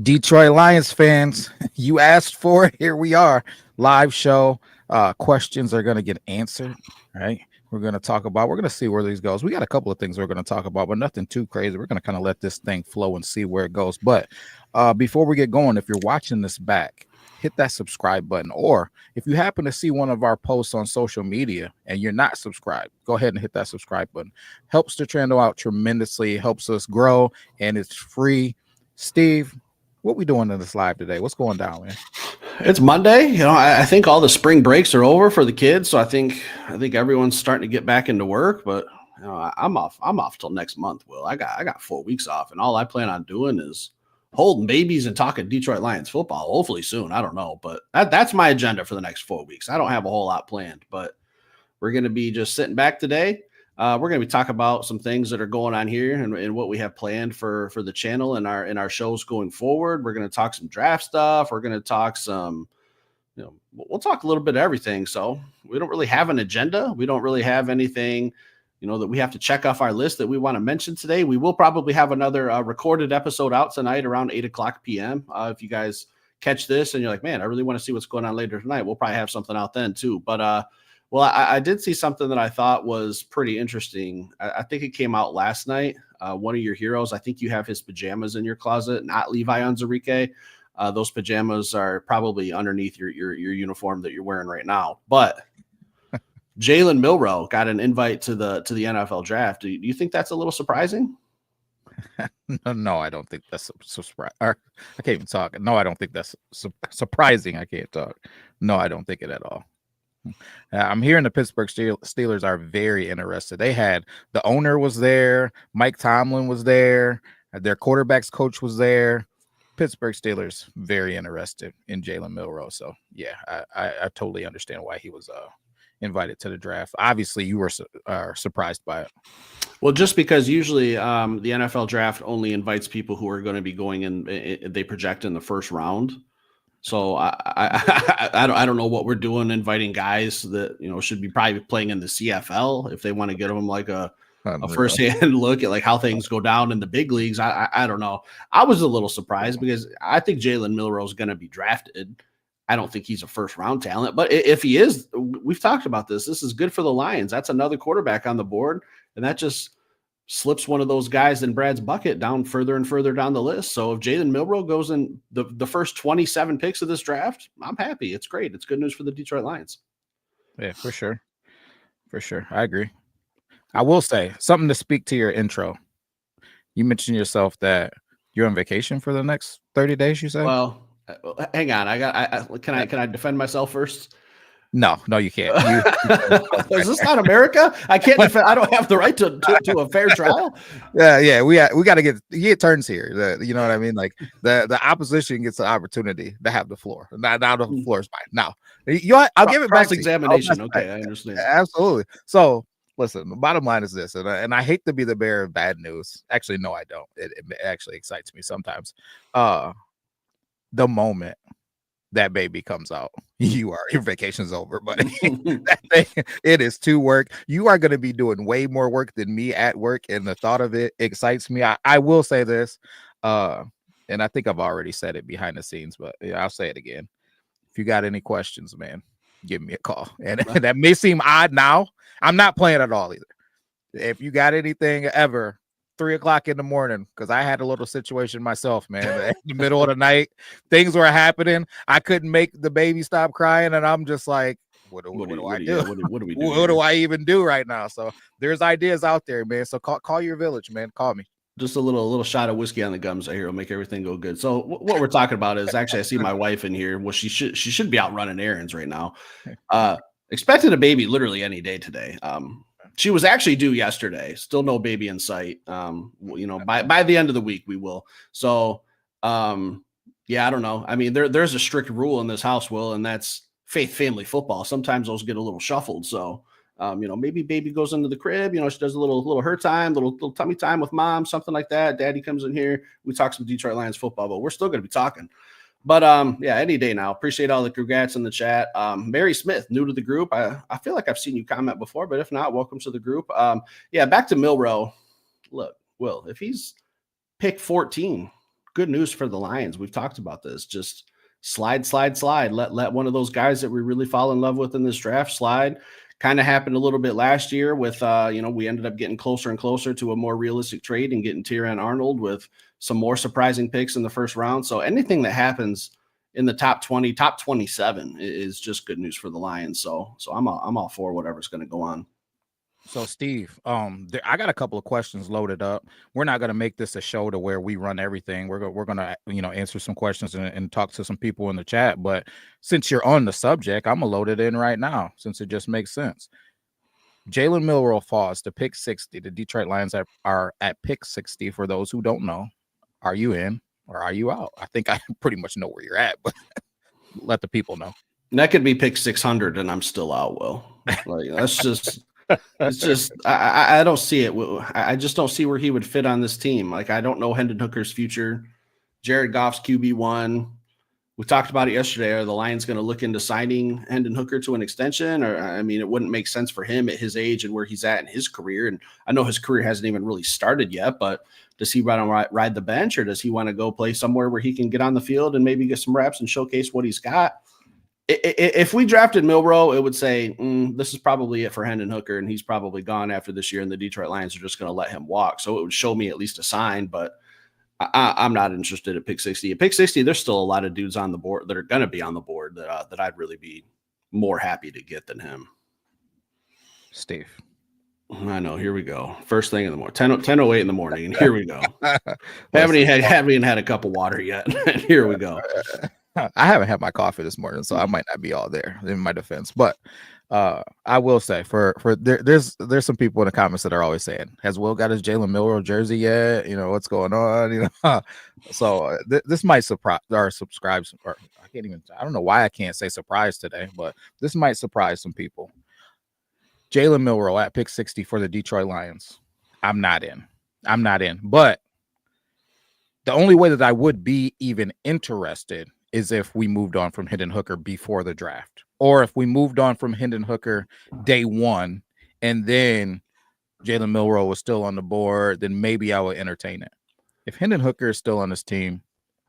Detroit Lions fans, you asked for it. Here we are, live show. Questions are going to get answered, right? We're going to see where these goes. We got a couple of things we're going to talk about, but nothing too crazy. We're going to kind of let this thing flow and see where it goes. But before we get going, if you're watching this back, hit that subscribe button. Or if you happen to see one of our posts on social media and you're not subscribed, go ahead and hit that subscribe button. Helps the channel out tremendously, helps us grow, and it's free. Steve, what we doing in this live today? What's going down, man? It's Monday. I think all the spring breaks are over for the kids, so I think everyone's starting to get back into work. But I'm off till next month. Will I got 4 weeks off, and all I plan on doing is holding babies and talking Detroit Lions football. Hopefully soon. I don't know, but that's my agenda for the next 4 weeks. I don't have a whole lot planned, but we're going to be just sitting back today. We're going to be talking about some things that are going on here and what we have planned for the channel and our shows going forward. We're going to talk some draft stuff. We're going to talk some, we'll talk a little bit of everything. So we don't really have an agenda. We don't really have anything, that we have to check off our list that we want to mention today. We will probably have another recorded episode out tonight around 8:00 p.m. If you guys catch this and you're like, man, I really want to see what's going on later tonight, we'll probably have something out then too. But, well, I did see something that I thought was pretty interesting. I think it came out last night. One of your heroes, I think you have his pajamas in your closet, not Levi Onwuzurike. Those pajamas are probably underneath your uniform that you're wearing right now. But Jalen Milroe got an invite to the NFL draft. Do you think that's a little surprising? No, I don't think that's surprising. I can't even talk. No, I don't think that's surprising. I can't talk. No, I don't think it at all. I'm hearing the Pittsburgh Steelers are very interested. They had the owner was there, Mike Tomlin was there, their quarterbacks coach was there. Pittsburgh Steelers very interested in Jalen Milroe. So yeah, I totally understand why he was invited to the draft. Obviously, you were surprised by it. Well, just because usually the NFL draft only invites people who are going to be going in. They project in the first round. So I don't know what we're doing, inviting guys that should be probably playing in the CFL if they want to get them like a first-hand look at like how things go down in the big leagues. I don't know. I was a little surprised because I think Jalen Milroe is going to be drafted. I don't think he's a first-round talent, but if he is, we've talked about this. This is good for the Lions. That's another quarterback on the board, and that just slips one of those guys in Brad's bucket down further and further down the list. So if Jalen Milroe goes in the first 27 picks of this draft, I'm happy. It's great. It's good news for the Detroit Lions. Yeah, for sure. For sure. I agree. I will say something to speak to your intro. You mentioned yourself that you're on vacation for the next 30 days, you said? Well, hang on. Can I defend myself first? No, you can't. Is this not America? I can't defend. I don't have the right to a fair trial. Yeah. We got to get turns here. You know what I mean? Like the opposition gets the opportunity to have the floor. Now the floor is mine. Now I'll give it back to examination. Okay, I understand. Absolutely. So listen, the bottom line is this, and I hate to be the bearer of bad news. Actually, no, I don't. It actually excites me sometimes. The moment that baby comes out, your vacation's over, buddy. It is to work. You are going to be doing way more work than me at work, and the thought of it excites me. I will say this, and I think I've already said it behind the scenes, but I'll say it again. If you got any questions, man, give me a call. And that may seem odd now. I'm not playing at all either. If you got anything ever, 3:00 in the morning, because I had a little situation myself, man. In the middle of the night, things were happening. I couldn't make the baby stop crying, and I'm just like, what do I do? What do we do? What do I even do right now? So there's ideas out there, man. So call your village, man. Call me. Just a little shot of whiskey on the gums right here will make everything go good. So what we're talking about is actually, I see my wife in here. Well, she should be out running errands right now. Expecting a baby literally any day today. She was actually due yesterday. Still no baby in sight. By the end of the week we will. So, yeah, I don't know. I mean, there's a strict rule in this house, Will, and that's faith family football. Sometimes those get a little shuffled. So, maybe baby goes into the crib. She does a little her time, little tummy time with mom, something like that. Daddy comes in here. We talk some Detroit Lions football, but we're still going to be talking. But yeah, any day now. Appreciate all the congrats in the chat. Mary Smith, new to the group. I feel like I've seen you comment before, but if not, welcome to the group. Yeah, back to Milroe. Look, Will, if he's pick 14, good news for the Lions. We've talked about this. Just slide, slide, slide. Let one of those guys that we really fall in love with in this draft slide. Kind of happened a little bit last year with, we ended up getting closer and closer to a more realistic trade and getting Tyrann Arnold with some more surprising picks in the first round. So anything that happens in the top 20, top 27 is just good news for the Lions. So I'm all for whatever's going to go on. So Steve, I got a couple of questions loaded up. We're not going to make this a show to where we run everything. We're going to answer some questions and talk to some people in the chat. But since you're on the subject, I'm gonna load it in right now since it just makes sense. Jalen Milroe falls to pick 60. The Detroit Lions are at pick 60. For those who don't know, are you in or are you out? I think I pretty much know where you're at, but let the people know. That could be pick 600 and I'm still out. Will, like, that's just. It's just I don't see it. I just don't see where he would fit on this team. Like, I don't know Hendon Hooker's future. Jared Goff's QB1. We talked about it yesterday. Are the Lions going to look into signing Hendon Hooker to an extension? Or, I mean, it wouldn't make sense for him at his age and where he's at in his career. And I know his career hasn't even really started yet, but does he ride the bench, or does he want to go play somewhere where he can get on the field and maybe get some reps and showcase what he's got? If we drafted Milroe, it would say this is probably it for Hendon Hooker, and he's probably gone after this year, and the Detroit Lions are just going to let him walk. So it would show me at least a sign, but I'm not interested at pick 60. At pick 60, there's still a lot of dudes on the board that are going to be on the board that I'd really be more happy to get than him. Steve. I know. Here we go. First thing in the morning, 10:08 in the morning, and here we go. haven't even had a cup of water yet. And here we go. I haven't had my coffee this morning, so I might not be all there in my defense. But I will say there's some people in the comments that are always saying, has Will got his Jalen Milroe jersey yet? What's going on? So this might surprise or subscribe. Or I don't know why I can't say surprise today, but this might surprise some people. Jalen Milroe at pick 60 for the Detroit Lions. I'm not in. But the only way that I would be even interested is if we moved on from Hendon Hooker before the draft, or if we moved on from Hendon Hooker day one and then Jalen Milroe was still on the board, then maybe I would entertain it. If Hendon Hooker is still on this team,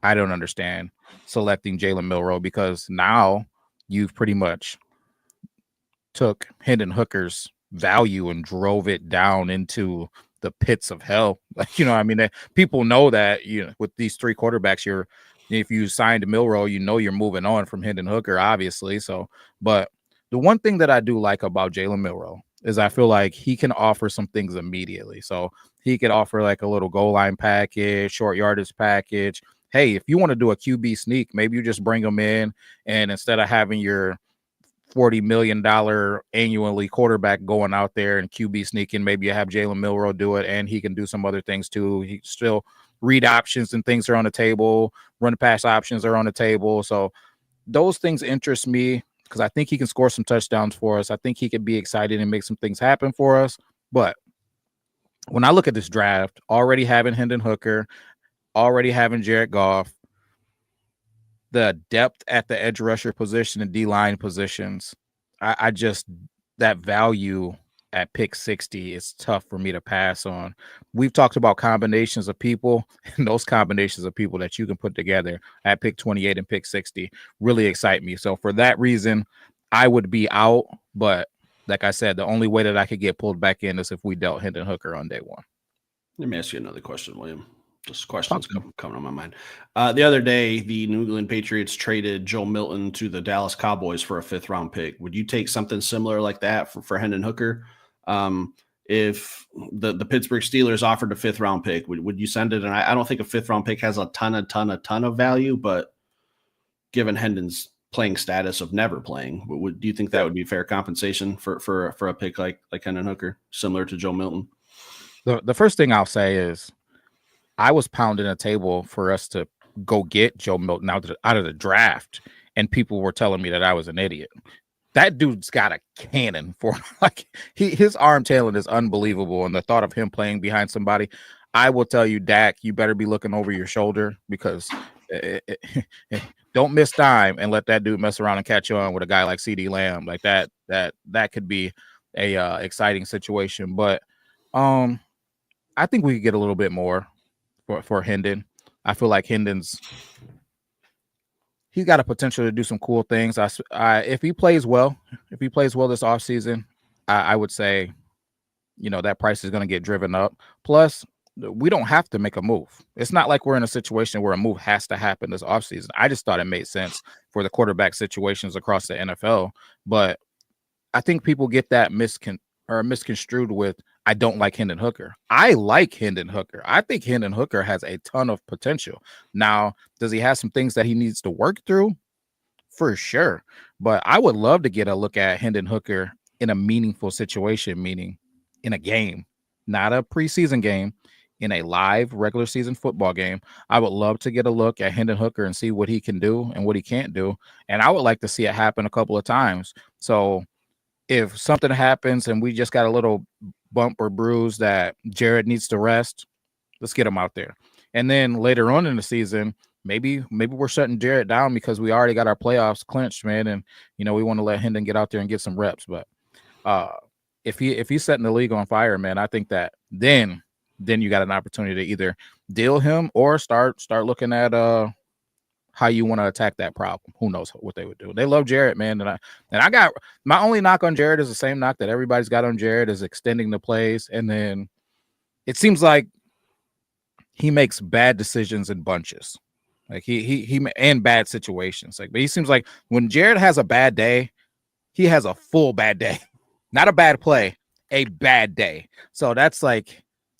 I don't understand selecting Jalen Milroe, because now you've pretty much took Hendon Hooker's value and drove it down into the pits of hell. People know that, with these three quarterbacks, if you signed Milroe, you're moving on from Hendon Hooker, obviously. So, but the one thing that I do like about Jalen Milroe is I feel like he can offer some things immediately. So he could offer like a little goal line package, short yardage package. Hey, if you want to do a QB sneak, maybe you just bring them in, and instead of having your $40 million annually quarterback going out there and QB sneaking, maybe you have Jalen Milroe do it, and he can do some other things too. He still read options and things are on the table. Run pass options are on the table. So those things interest me because I think he can score some touchdowns for us. I think he could be excited and make some things happen for us. But when I look at this draft, already having Hendon Hooker, already having Jared Goff, the depth at the edge rusher position and D-line positions, I just, that value at pick 60 is tough for me to pass on. We've talked about combinations of people, and those combinations of people that you can put together at pick 28 and pick 60 really excite me. So for that reason, I would be out. But like I said, the only way that I could get pulled back in is if we dealt Hendon Hooker on day one. Let me ask you another question, William. Just questions coming on my mind. The other day, the New England Patriots traded Joe Milton to the Dallas Cowboys for a 5th-round pick. Would you take something similar like that for Hendon Hooker? If the Pittsburgh Steelers offered a 5th-round pick, would you send it? And I don't think a 5th-round pick has a ton of value, but given Hendon's playing status of never playing, do you think that would be fair compensation for a pick like Hendon Hooker, similar to Joe Milton? The first thing I'll say is I was pounding a table for us to go get Joe Milton out of the draft, and people were telling me that I was an idiot. That dude's got a cannon for his arm talent is unbelievable, and the thought of him playing behind somebody, I will tell you, Dak, you better be looking over your shoulder, because don't miss time and let that dude mess around and catch on with a guy like CeeDee Lamb. Like that could be a exciting situation. But I think we could get a little bit more for Hendon. I feel like he's got a potential to do some cool things. If he plays well this offseason, I would say, that price is going to get driven up. Plus, we don't have to make a move. It's not like we're in a situation where a move has to happen this offseason. I just thought it made sense for the quarterback situations across the NFL. But I think people get that misconstrued with, I don't like Hendon Hooker. I like Hendon Hooker. I think Hendon Hooker has a ton of potential. Now, does he have some things that he needs to work through? For sure. But I would love to get a look at Hendon Hooker in a meaningful situation, meaning in a game, not a preseason game, in a live regular season football game. I would love to get a look at Hendon Hooker and see what he can do and what he can't do. And I would like to see it happen a couple of times. So if something happens and we just got a little bump or bruise that Jared needs to rest, let's get him out there. And then later on in the season, maybe we're shutting Jared down because we already got our playoffs clinched, man. And, we want to let Hendon get out there and get some reps. But if he's setting the league on fire, man, I think that then you got an opportunity to either deal him or start looking at how you want to attack that problem. Who knows what they would do? They love Jared, man. And I got my only knock on Jared is the same knock that everybody's got on Jared, is extending the plays. And then it seems like he makes bad decisions in bunches. Like he and bad situations. But he seems like when Jared has a bad day, he has a full bad day, not a bad play, a bad day. So that's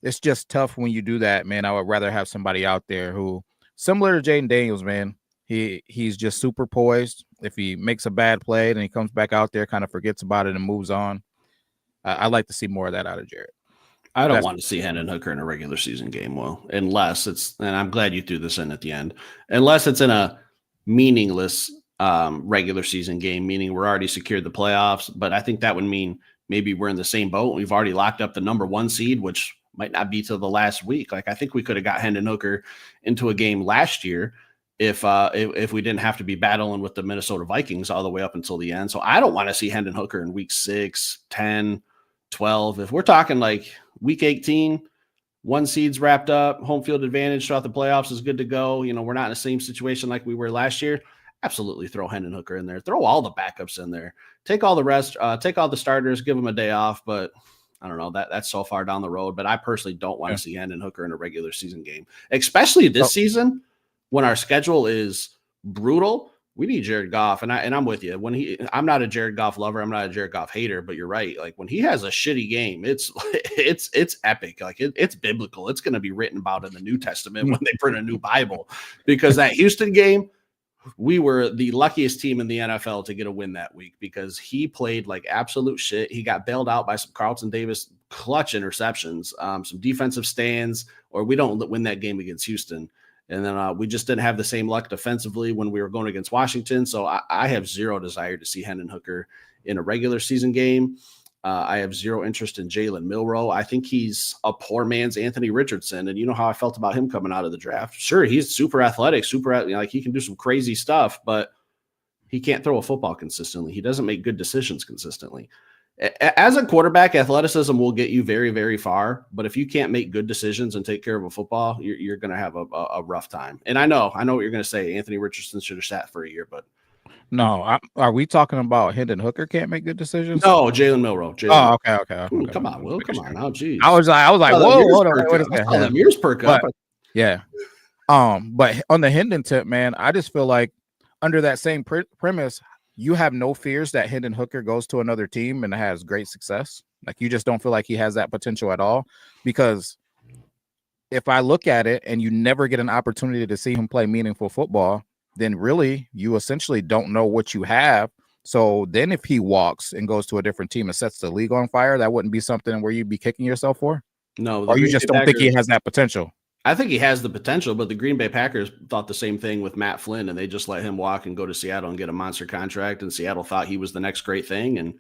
it's just tough when you do that, man. I would rather have somebody out there who, similar to Jaden Daniels, man, he's just super poised. If he makes a bad play, then he comes back out there, kind of forgets about it and moves on. I'd like to see more of that out of Jared. I don't want to see Hendon Hooker in a regular season game, unless it's, and I'm glad you threw this in at the end, unless it's in a meaningless regular season game, meaning we're already secured the playoffs. But I think that would mean maybe we're in the same boat. We've already locked up the number 1 seed, which might not be till the last week. I think we could have got Hendon Hooker into a game last year if we didn't have to be battling with the Minnesota Vikings all the way up until the end. So I don't want to see Hendon Hooker in week 6, 10, 12. If we're talking like week 18, 1 seed's wrapped up, home field advantage throughout the playoffs is good to go. We're not in the same situation like we were last year. Absolutely throw Hendon Hooker in there. Throw all the backups in there. Take all the rest, take all the starters, give them a day off. But I don't know, that's so far down the road. But I personally don't want to see Hendon Hooker in a regular season game, especially this season when our schedule is brutal. We need Jared Goff, and I'm with you. I'm not a Jared Goff lover. I'm not a Jared Goff hater, but you're right. Like when he has a shitty game, it's epic. Like it's biblical. It's going to be written about in the New Testament when they print a new Bible, because that Houston game, we were the luckiest team in the NFL to get a win that week because he played like absolute shit. He got bailed out by some Carlton Davis clutch interceptions, some defensive stands, or we don't win that game against Houston. And then we just didn't have the same luck defensively when we were going against Washington. So I have zero desire to see Hendon Hooker in a regular season game. I have zero interest in Jalen Milroe. I think he's a poor man's Anthony Richardson. And you know how I felt about him coming out of the draft. Sure, he's super athletic, like he can do some crazy stuff, but he can't throw a football consistently. He doesn't make good decisions consistently. As a quarterback, athleticism will get you very, very far. But if you can't make good decisions and take care of a football, you're going to have a rough time. And I know what you're going to say. Anthony Richardson should have sat for a year, but no. Are we talking about Hendon Hooker can't make good decisions? No, Jalen Milroe. Okay. Come on, Will. Come on now, geez. I was like, whoa, hold on. What is that? That mirrors perk up. Yeah. But on the Hendon tip, man, I just feel like under that same premise, you have no fears that Hendon Hooker goes to another team and has great success. Like you just don't feel like he has that potential at all. Because if I look at it and you never get an opportunity to see him play meaningful football, then really you essentially don't know what you have. So then if he walks and goes to a different team and sets the league on fire, that wouldn't be something where you'd be kicking yourself for? No. Or you just don't think he has that potential? I think he has the potential, but the Green Bay Packers thought the same thing with Matt Flynn, and they just let him walk and go to Seattle and get a monster contract, and Seattle thought he was the next great thing and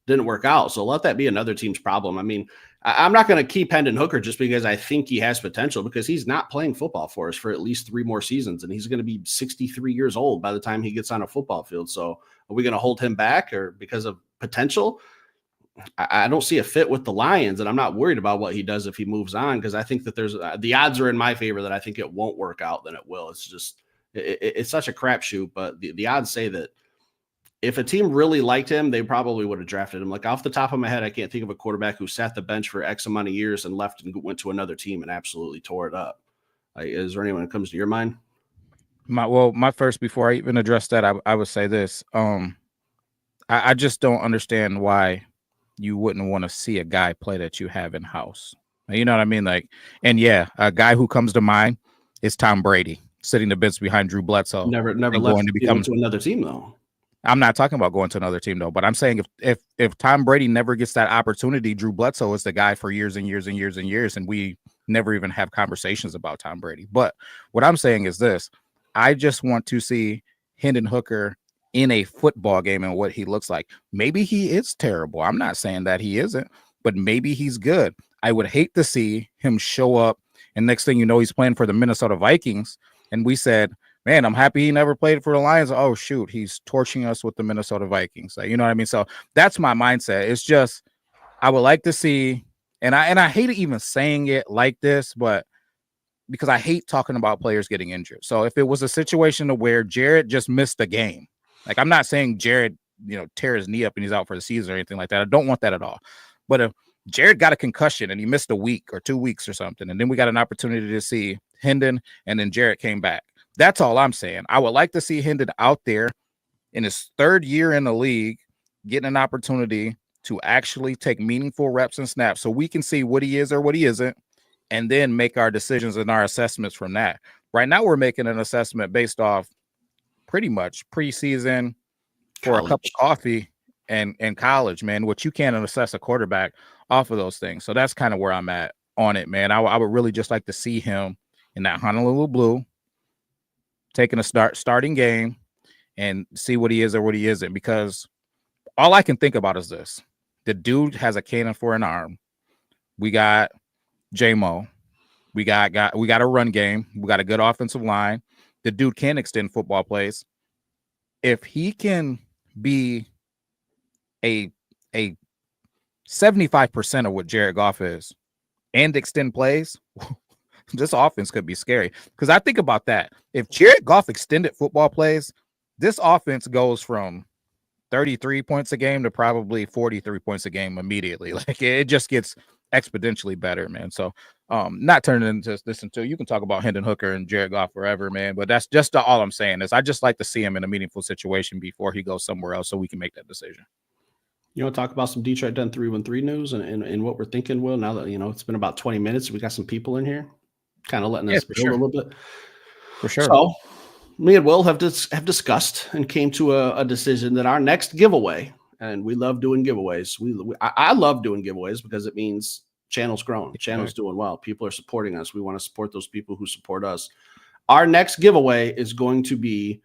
didn't work out. So let that be another team's problem. I mean, I'm not going to keep Hendon Hooker just because I think he has potential, because he's not playing football for us for at least 3 more seasons, and he's going to be 63 years old by the time he gets on a football field. So are we going to hold him back or because of potential? I don't see a fit with the Lions, and I'm not worried about what he does if he moves on, because I think that there's the odds are in my favor that I think it won't work out than it will. It's just it's such a crapshoot, but the odds say that if a team really liked him, they probably would have drafted him. Like off the top of my head, I can't think of a quarterback who sat the bench for X amount of years and left and went to another team and absolutely tore it up. Is there anyone that comes to your mind? My first, before I even address that, I would say this. I just don't understand why you wouldn't want to see a guy play that you have in house. You know what I mean? Like, and yeah, a guy who comes to mind is Tom Brady, sitting the bench behind Drew Bledsoe. Never left. Going to become to another team though. I'm not talking about going to another team though, but I'm saying if Tom Brady never gets that opportunity, Drew Bledsoe is the guy for years and years and years and years, and we never even have conversations about Tom Brady. But what I'm saying is this: I just want to see Hendon Hooker in a football game and what he looks like. Maybe he is terrible. I'm not saying that he isn't, but maybe he's good. I would hate to see him show up and next thing you know, he's playing for the Minnesota Vikings. And we said, man, I'm happy he never played for the Lions. Oh, shoot, he's torching us with the Minnesota Vikings. Like, you know what I mean? So that's my mindset. It's just, I would like to see, and I hate even saying it like this, but because I hate talking about players getting injured. So if it was a situation where Jared just missed a game, like I'm not saying Jared, tear his knee up and he's out for the season or anything like that. I don't want that at all. But if Jared got a concussion and he missed a week or 2 weeks or something, and then we got an opportunity to see Hendon, and then Jared came back. That's all I'm saying. I would like to see Hendon out there in his third year in the league, getting an opportunity to actually take meaningful reps and snaps so we can see what he is or what he isn't, and then make our decisions and our assessments from that. Right now, we're making an assessment based off pretty much preseason for a cup of coffee and college, man, which you can't assess a quarterback off of those things. So that's kind of where I'm at on it, man. I would really just like to see him in that Honolulu Blue, taking a starting game and see what he is or what he isn't, because all I can think about is this. The dude has a cannon for an arm. We got J-Mo. We got a run game. We got a good offensive line. The dude can extend football plays. If he can be a 75% of what Jared Goff is and extend plays, this offense could be scary. Because I think about that. If Jared Goff extended football plays, this offense goes from 33 points a game to probably 43 points a game immediately. Like it just gets exponentially better, man. So not turning into this until you can talk about Hendon Hooker and Jared Goff forever, man. But that's just all I'm saying is I just like to see him in a meaningful situation before he goes somewhere else so we can make that decision. You want to talk about some Detroit Done 313 news and what we're thinking, Will, now that, it's been about 20 minutes. We got some people in here kind of letting us build a little bit. For sure. So me and Will have discussed and came to a decision that our next giveaway, and we love doing giveaways. I love doing giveaways because it means channel's growing, channel's doing well. People are supporting us. We want to support those people who support us. Our next giveaway is going to be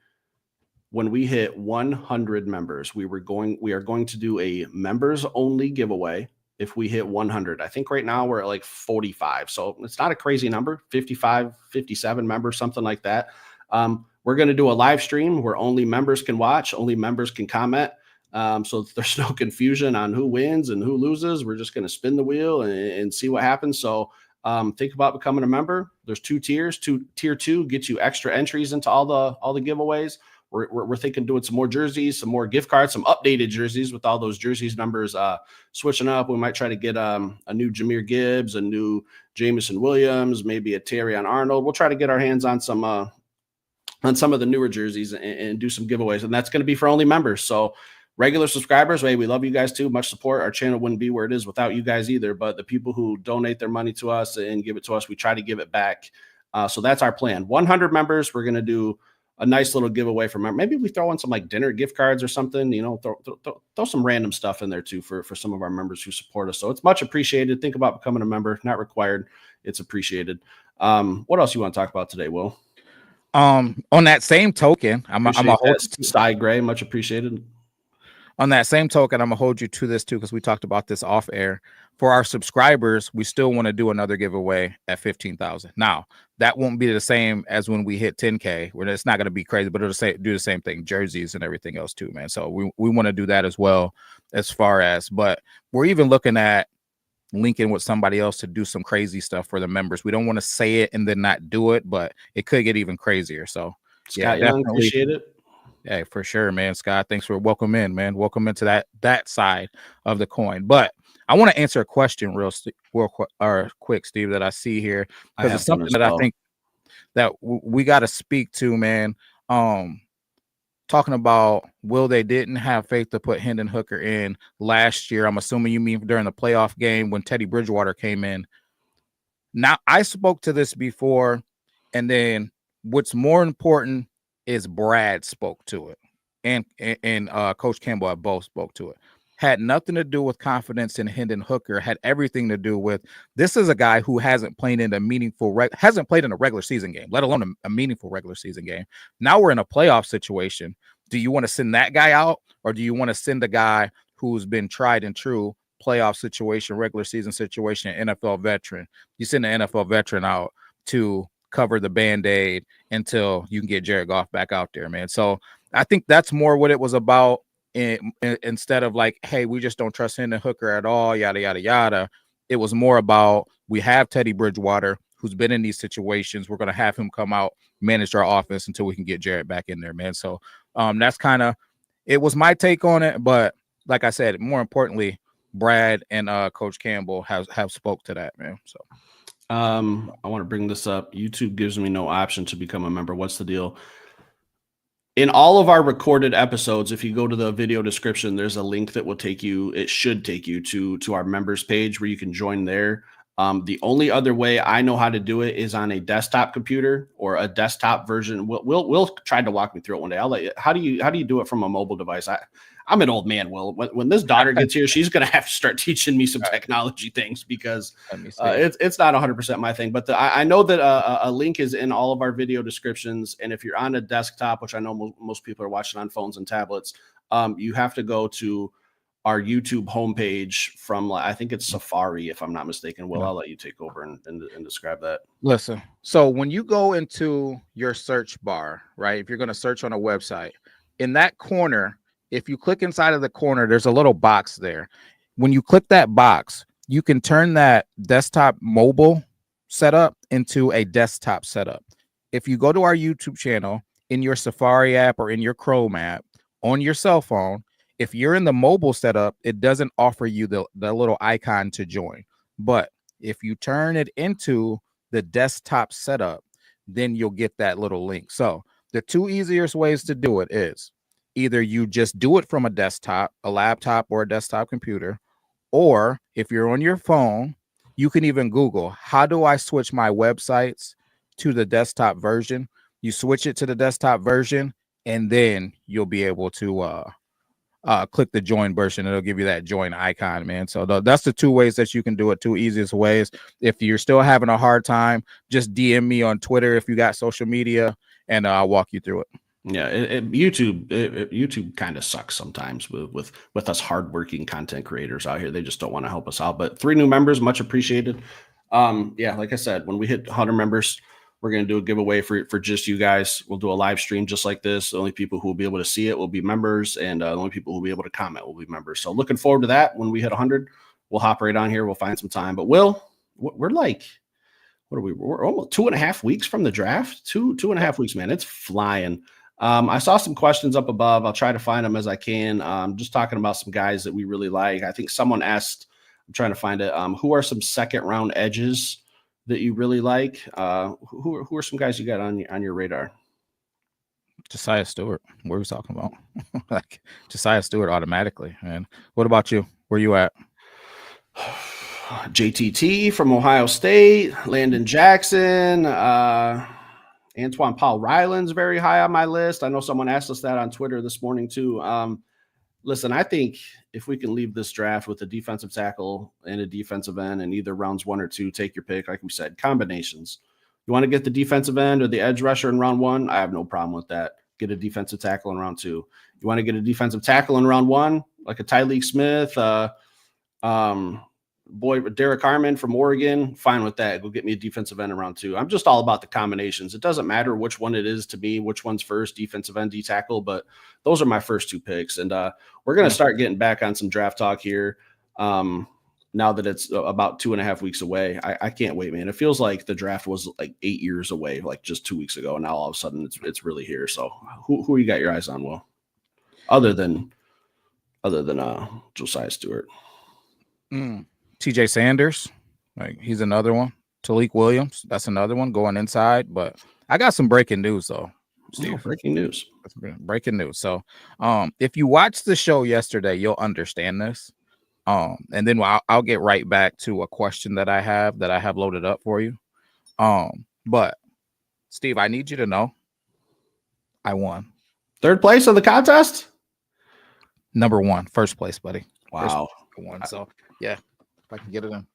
when we hit 100 members. We are going to do a members only giveaway if we hit 100. I think right now we're at like 45. So it's not a crazy number, 55, 57 members, something like that. We're going to do a live stream where only members can watch, only members can comment. So there's no confusion on who wins and who loses. We're just going to spin the wheel and see what happens. So think about becoming a member. There's 2 tiers. Tier 2 gets you extra entries into all the giveaways. We're thinking doing some more jerseys, some more gift cards, some updated jerseys with all those jerseys numbers switching up. We might try to get a new Jahmyr Gibbs, a new Jameson Williams, maybe a Terrion Arnold. We'll try to get our hands on some of the newer jerseys and do some giveaways. And that's going to be for only members. So regular subscribers, hey, we love you guys too. Much support. Our channel wouldn't be where it is without you guys either. But the people who donate their money to us and give it to us, we try to give it back. So that's our plan. 100 members, we're going to do a nice little giveaway for members. Maybe we throw in some like dinner gift cards or something, throw some random stuff in there too for some of our members who support us. So it's much appreciated. Think about becoming a member, not required. It's appreciated. What else you want to talk about today, Will? On that same token, I'm a host. Cy Gray, much appreciated. On that same token, I'm gonna hold you to this too, because we talked about this off air. For our subscribers, we still want to do another giveaway at 15,000. Now, that won't be the same as when we hit 10K, where it's not going to be crazy, but it'll do the same thing, jerseys and everything else too, man. So we want to do that as well, as far as, but we're even looking at linking with somebody else to do some crazy stuff for the members. We don't want to say it and then not do it, but it could get even crazier. So Scott Young, appreciate it. Hey, for sure, man. Scott, thanks for welcome in, man. Welcome into that side of the coin. But I want to answer a question real quick, Steve, that I see here, because it's something that I think that we got to speak to, man. Talking about Will, they didn't have faith to put Hendon Hooker in last year. I'm assuming you mean during the playoff game when Teddy Bridgewater came in. Now, I spoke to this before, and then what's more important is Brad spoke to it, and Coach Campbell have both spoke to it. Had nothing to do with confidence in Hendon Hooker. Had everything to do with, this is a guy who hasn't played in a hasn't played in a regular season game, let alone a meaningful regular season game. Now we're in a playoff situation. Do you want to send that guy out, or do you want to send a guy who's been tried and true playoff situation, regular season situation, NFL veteran? You send an NFL veteran out to cover the Band-Aid until you can get Jared Goff back out there, man. So I think that's more what it was about. Instead of like, hey, we just don't trust Hendon Hooker at all, yada, yada, yada. It was more about, we have Teddy Bridgewater, who's been in these situations. We're going to have him come out, manage our offense until we can get Jared back in there, man. So that's kind of, it was my take on it. But like I said, more importantly, Brad and Coach Campbell have spoke to that, man. So I want to bring this up. YouTube gives me no option to become a member. What's the deal? In all of our recorded episodes, if you go to the video description, there's a link that will take you, it should take you to our members page where you can join there. The only other way I know how to do it is on a desktop computer or a desktop version. We'll try to walk me through it one day. I'll let you. How do you do it from a mobile device? I'm an old man, Will. When this daughter gets here, she's going to have to start teaching me some technology things, because it's not 100% my thing. But I know that a link is in all of our video descriptions. And if you're on a desktop, which I know most people are watching on phones and tablets, you have to go to our YouTube homepage from, I think it's Safari, if I'm not mistaken. Will, I'll let you take over and describe that. Listen, so when you go into your search bar, right, if you're going to search on a website, in that corner, if you click inside of the corner, there's a little box there. When you click that box, you can turn that desktop mobile setup into a desktop setup. If you go to our YouTube channel in your Safari app or in your Chrome app on your cell phone, if you're in the mobile setup, it doesn't offer you the little icon to join. But if you turn it into the desktop setup, then you'll get that little link. So the two easiest ways to do it is either you just do it from a desktop, a laptop, or a desktop computer, or if you're on your phone, you can even Google, how do I switch my websites to the desktop version? You switch it to the desktop version, and then you'll be able to click the join version. It'll give you that join icon, man. So that's the two ways that you can do it, two easiest ways. If you're still having a hard time, just DM me on Twitter if you got social media, and I'll walk you through it. Yeah, YouTube kind of sucks sometimes with us hardworking content creators out here. They just don't want to help us out. But 3 new members, much appreciated. Yeah, like I said, when we hit 100 members, we're going to do a giveaway for just you guys. We'll do a live stream just like this. The only people who will be able to see it will be members, and the only people who will be able to comment will be members. So looking forward to that. When we hit 100, we'll hop right on here. We'll find some time. But Will, we're like, we're almost 2.5 weeks from the draft. 2.5 weeks, man. It's flying. I saw some questions up above. I'll try to find them as I can. Just talking about some guys that we really like. I think someone asked, I'm trying to find it. Who are some second round edges that you really like? Who are some guys you got on your radar? Josiah Stewart. What are we talking about? Like Josiah Stewart automatically, man. What about you? Where you at? JTT from Ohio State, Landon Jackson, Antoine Paul Ryland's very high on my list. I know someone asked us that on Twitter this morning too. Listen, I think if we can leave this draft with a defensive tackle and a defensive end in either rounds 1 or 2, take your pick. Like we said, combinations. You want to get the defensive end or the edge rusher in round 1? I have no problem with that. get a defensive tackle in round 2. You want to get a defensive tackle in round 1, like a Tyleek Smith, Derek Harmon from Oregon, fine with that. Go get me a defensive end in round 2. I'm just all about the combinations. It doesn't matter which one it is to me, which one's first, defensive end, D tackle, but those are my first 2 picks. And we're going to start getting back on some draft talk here. Now that it's about 2.5 weeks away. I can't wait, man. It feels like the draft was like 8 years away, like just 2 weeks ago. And now all of a sudden it's really here. So who you got your eyes on, Will? Other than Josiah Stewart. TJ Sanders, like he's another one. Talik Williams, that's another one going inside. But I got some breaking news though. Steve. Breaking news. Breaking news. So if you watched the show yesterday, you'll understand this. And then I'll get right back to a question that I have loaded up for you. But Steve, I need you to know I won. 3rd place of the contest? Number 1, first place, buddy. Wow. One. So yeah, if I can get it in,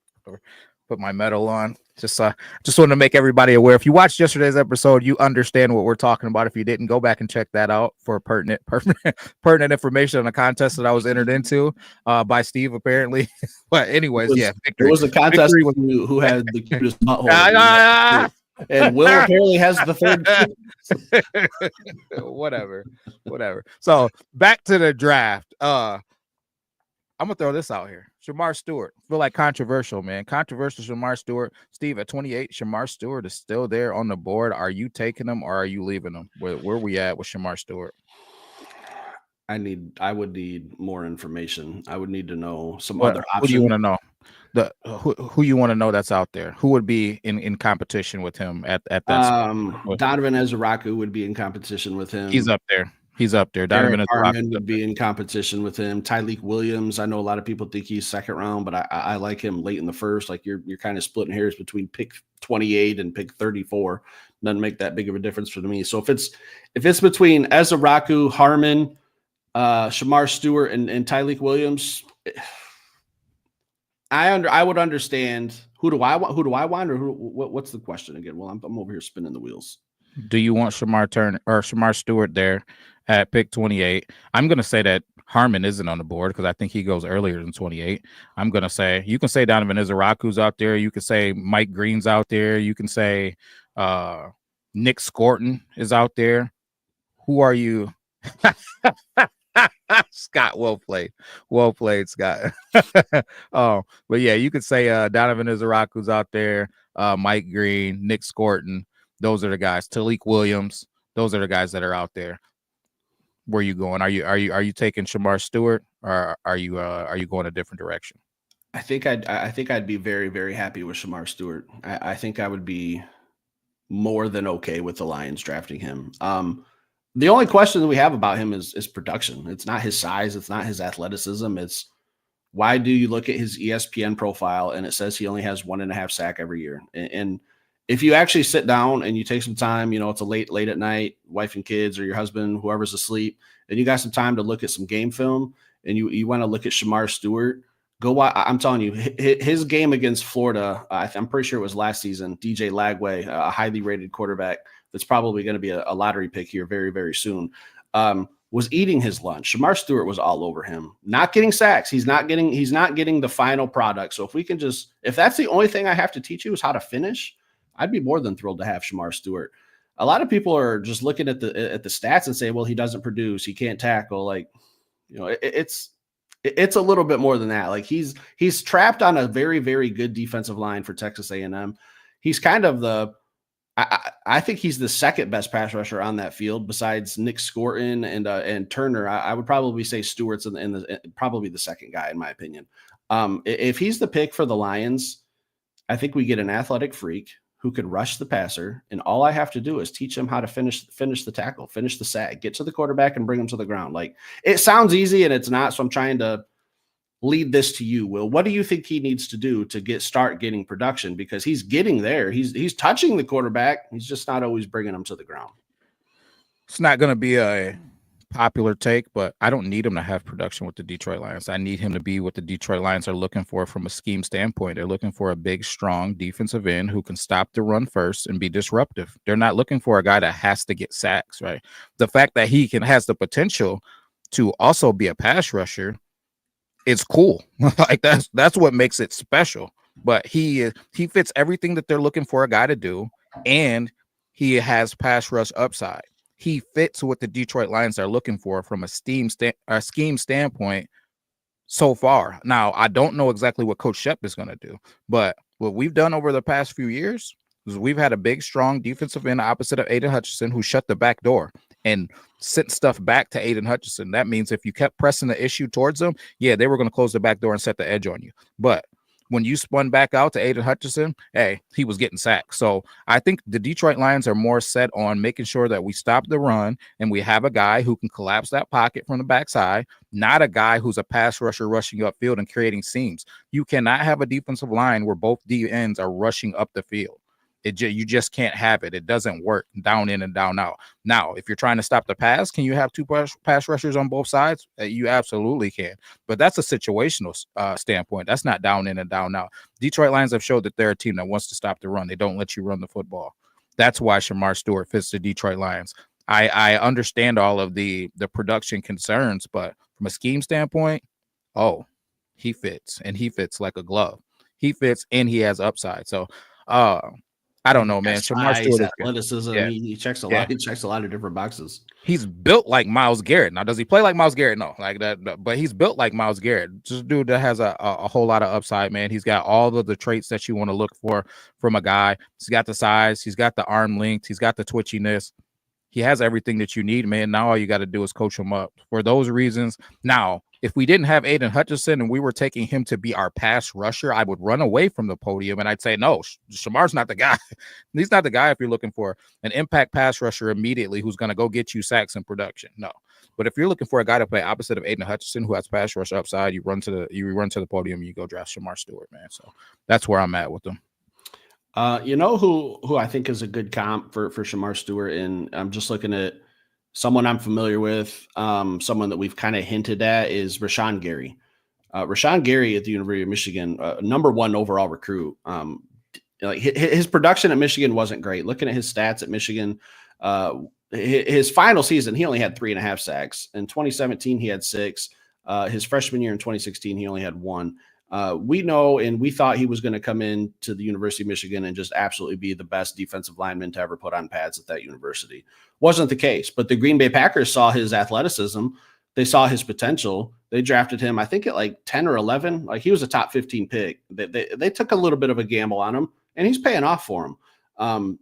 put my medal on. Just wanted to make everybody aware. If you watched yesterday's episode, you understand what we're talking about. If you didn't, go back and check that out for pertinent information on a contest that I was entered into by Steve, apparently. But anyways, victory. It was a contest with who had the cutest butthole. And Will apparently has the 3rd. Whatever. So back to the draft. I'm gonna throw this out here. Shamar Stewart. Feel like controversial, man. Controversial Shamar Stewart. Steve, at 28, Shamar Stewart is still there on the board. Are you taking him or are you leaving him? Where we at with Shamar Stewart? I would need more information. I would need to know some other options. Who do you want to know? Who you want to know that's out there? Who would be in competition with him at that? Donovan Ezeraku would be in competition with him. He's up there. Donovan Harmon would be in competition with him. Tyleek Williams. I know a lot of people think he's 2nd round, but I like him late in the 1st. Like you're kind of splitting hairs between pick 28 and pick 34. Doesn't make that big of a difference for me. So if it's between Ezeraku, Harmon, Shamar Stewart, and Tyleek Williams, I would understand. Who do I want, or what's the question again? Well, I'm over here spinning the wheels. Do you want Shamar Stewart there at pick 28? I'm going to say that Harmon isn't on the board because I think he goes earlier than 28. I'm going to say you can say Donovan Ezeraku's out there. You can say Mike Green's out there. You can say Nick Scorton is out there. Who are you? Scott, well played, Scott. But yeah, you could say Donovan Ezeraku's out there. Mike Green, Nick Scorton. Those are the guys. Talik Williams. Those are the guys that are out there. Where are you going? Are you taking Shamar Stewart, or are you going a different direction? I think I'd be very, very happy with Shamar Stewart. I think I would be more than okay with the Lions drafting him. The only question that we have about him is production. It's not his size. It's not his athleticism. It's why do you look at his ESPN profile and it says he only has 1.5 sacks every year? And if you actually sit down and you take some time, it's a late at night, wife and kids or your husband, whoever's asleep, and you got some time to look at some game film and you want to look at Shamar Stewart, go watch. I'm telling you, his game against Florida, I'm pretty sure it was last season, DJ Lagway, a highly rated quarterback that's probably going to be a lottery pick here very, very soon, was eating his lunch. Shamar Stewart was all over him, not getting sacks. He's not getting the final product. So if that's the only thing I have to teach you is how to finish, I'd be more than thrilled to have Shamar Stewart. A lot of people are just looking at the stats and say, well, he doesn't produce, he can't tackle. Like, it's a little bit more than that. Like he's trapped on a very, very good defensive line for Texas A&M. He's kind of I think he's the second best pass rusher on that field besides Nick Scorton and Turner. I would probably say Stewart's probably the second guy in my opinion. If he's the pick for the Lions, I think we get an athletic freak who could rush the passer, and all I have to do is teach him how to finish the tackle, finish the sack, get to the quarterback, and bring him to the ground. Like, it sounds easy, and it's not, so I'm trying to lead this to you, Will. What do you think he needs to do to start getting production? Because he's getting there. He's touching the quarterback. He's just not always bringing him to the ground. It's not going to be a popular take, but I don't need him to have production with the Detroit Lions. I need him to be what the Detroit Lions are looking for from a scheme standpoint. They're looking for a big, strong defensive end who can stop the run first and be disruptive. They're not looking for a guy that has to get sacks, right? The fact that he has the potential to also be a pass rusher, it's cool. Like that's what makes it special. But he fits everything that they're looking for a guy to do, and he has pass rush upside. He fits what the Detroit Lions are looking for from a scheme standpoint so far. Now, I don't know exactly what Coach Shep is going to do, but what we've done over the past few years is we've had a big, strong defensive end opposite of Aiden Hutchinson who shut the back door and sent stuff back to Aiden Hutchinson. That means if you kept pressing the issue towards them, yeah, they were going to close the back door and set the edge on you. But when you spun back out to Aiden Hutchinson, hey, he was getting sacked. So I think the Detroit Lions are more set on making sure that we stop the run and we have a guy who can collapse that pocket from the backside, not a guy who's a pass rusher rushing upfield and creating seams. You cannot have a defensive line where both D ends are rushing up the field. You just can't have it. It doesn't work down in and down out. Now, if you're trying to stop the pass, can you have two pass rushers on both sides? You absolutely can. But that's a situational standpoint. That's not down in and down out. Detroit Lions have showed that they're a team that wants to stop the run. They don't let you run the football. That's why Shamar Stewart fits the Detroit Lions. I understand all of the production concerns, but from a scheme standpoint, he fits, and he fits like a glove. He fits, and he has upside. So, I don't know, man. Shamar Stewart is athleticism. Yeah. He checks a lot. He checks a lot of different boxes. He's built like Myles Garrett. Now, does he play like Myles Garrett? No, like that. But he's built like Myles Garrett. Just a dude that has a whole lot of upside, man. He's got all of the traits that you want to look for from a guy. He's got the size. He's got the arm length. He's got the twitchiness. He has everything that you need, man. Now all you got to do is coach him up. For those reasons, now, if we didn't have Aiden Hutchinson and we were taking him to be our pass rusher, I would run away from the podium and I'd say, no, Shamar's not the guy. He's not the guy if you're looking for an impact pass rusher immediately who's going to go get you sacks in production. No. But if you're looking for a guy to play opposite of Aiden Hutchinson who has pass rush upside, you run to the podium and you go draft Shamar Stewart, man. So that's where I'm at with him. You know who I think is a good comp for Shamar Stewart, and I'm just looking at someone I'm familiar with, someone that we've kind of hinted at is Rashawn Gary. Rashawn Gary at the University of Michigan, number 1 overall recruit. Like his production at Michigan wasn't great. Looking at his stats at Michigan, his final season, he only had 3.5 sacks. In 2017, he had 6. His freshman year in 2016, he only had 1. We know, and we thought he was going to come in to the University of Michigan and just absolutely be the best defensive lineman to ever put on pads at that university. Wasn't the case, but the Green Bay Packers saw his athleticism. They saw his potential. They drafted him, I think, at like 10 or 11. Like he was a top 15 pick. They took a little bit of a gamble on him, and he's paying off for him.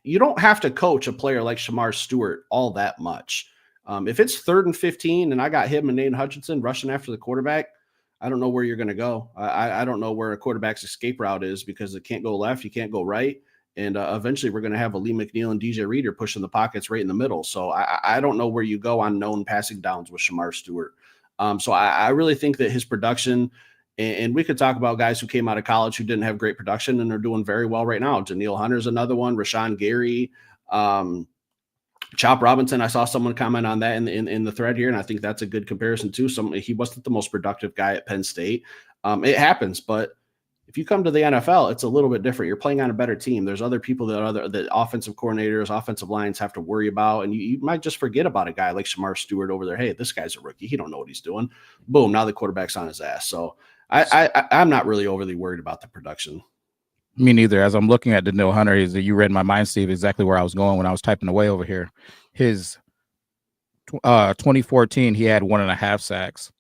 You don't have to coach a player like Shamar Stewart all that much. If it's 3rd and 15 and I got him and Aiden Hutchinson rushing after the quarterback, I don't know where you're going to go. I don't know where a quarterback's escape route is because it can't go left. You can't go right. And eventually we're going to have a Lee McNeil and DJ Reader pushing the pockets right in the middle. So I don't know where you go on known passing downs with Shamar Stewart. So I really think that his production, and we could talk about guys who came out of college who didn't have great production and are doing very well right now. Daniil Hunter's another one, Rashawn Gary, Chop Robinson. I saw someone comment on that in the thread here, and I think that's a good comparison too. He wasn't the most productive guy at Penn State. It happens, but if you come to the NFL, it's a little bit different. You're playing on a better team. There's other people that offensive coordinators, offensive lines have to worry about, and you might just forget about a guy like Shamar Stewart over there. Hey, this guy's a rookie. He don't know what he's doing. Boom, now the quarterback's on his ass. So I'm not really overly worried about the production. Me neither. As I'm looking at Daniil Hunter, you read my mind, Steve, exactly where I was going when I was typing away over here. His 2014, he had 1.5 sacks.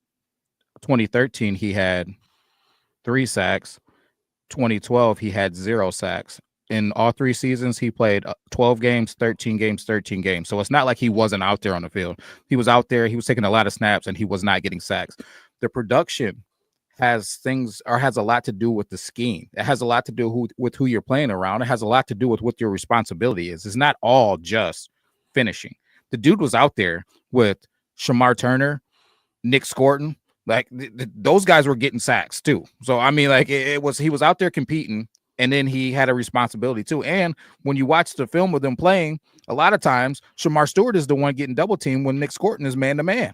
2013, he had 3 sacks. 2012, he had 0 sacks. In all 3 seasons, he played 12 games, 13 games, 13 games. So it's not like he wasn't out there on the field. He was out there. He was taking a lot of snaps, and he was not getting sacks. The production has a lot to do with the scheme. It has a lot to do with who you're playing around. It has a lot to do with what your responsibility is. It's not all just finishing. The dude was out there with Shamar Turner, Nick Scorton. Like those guys were getting sacks too. So I mean, like he was out there competing And then he had a responsibility too. And when you watch the film of them playing, a lot of times Shamar Stewart is the one getting double teamed when Nick Scorton is man to man.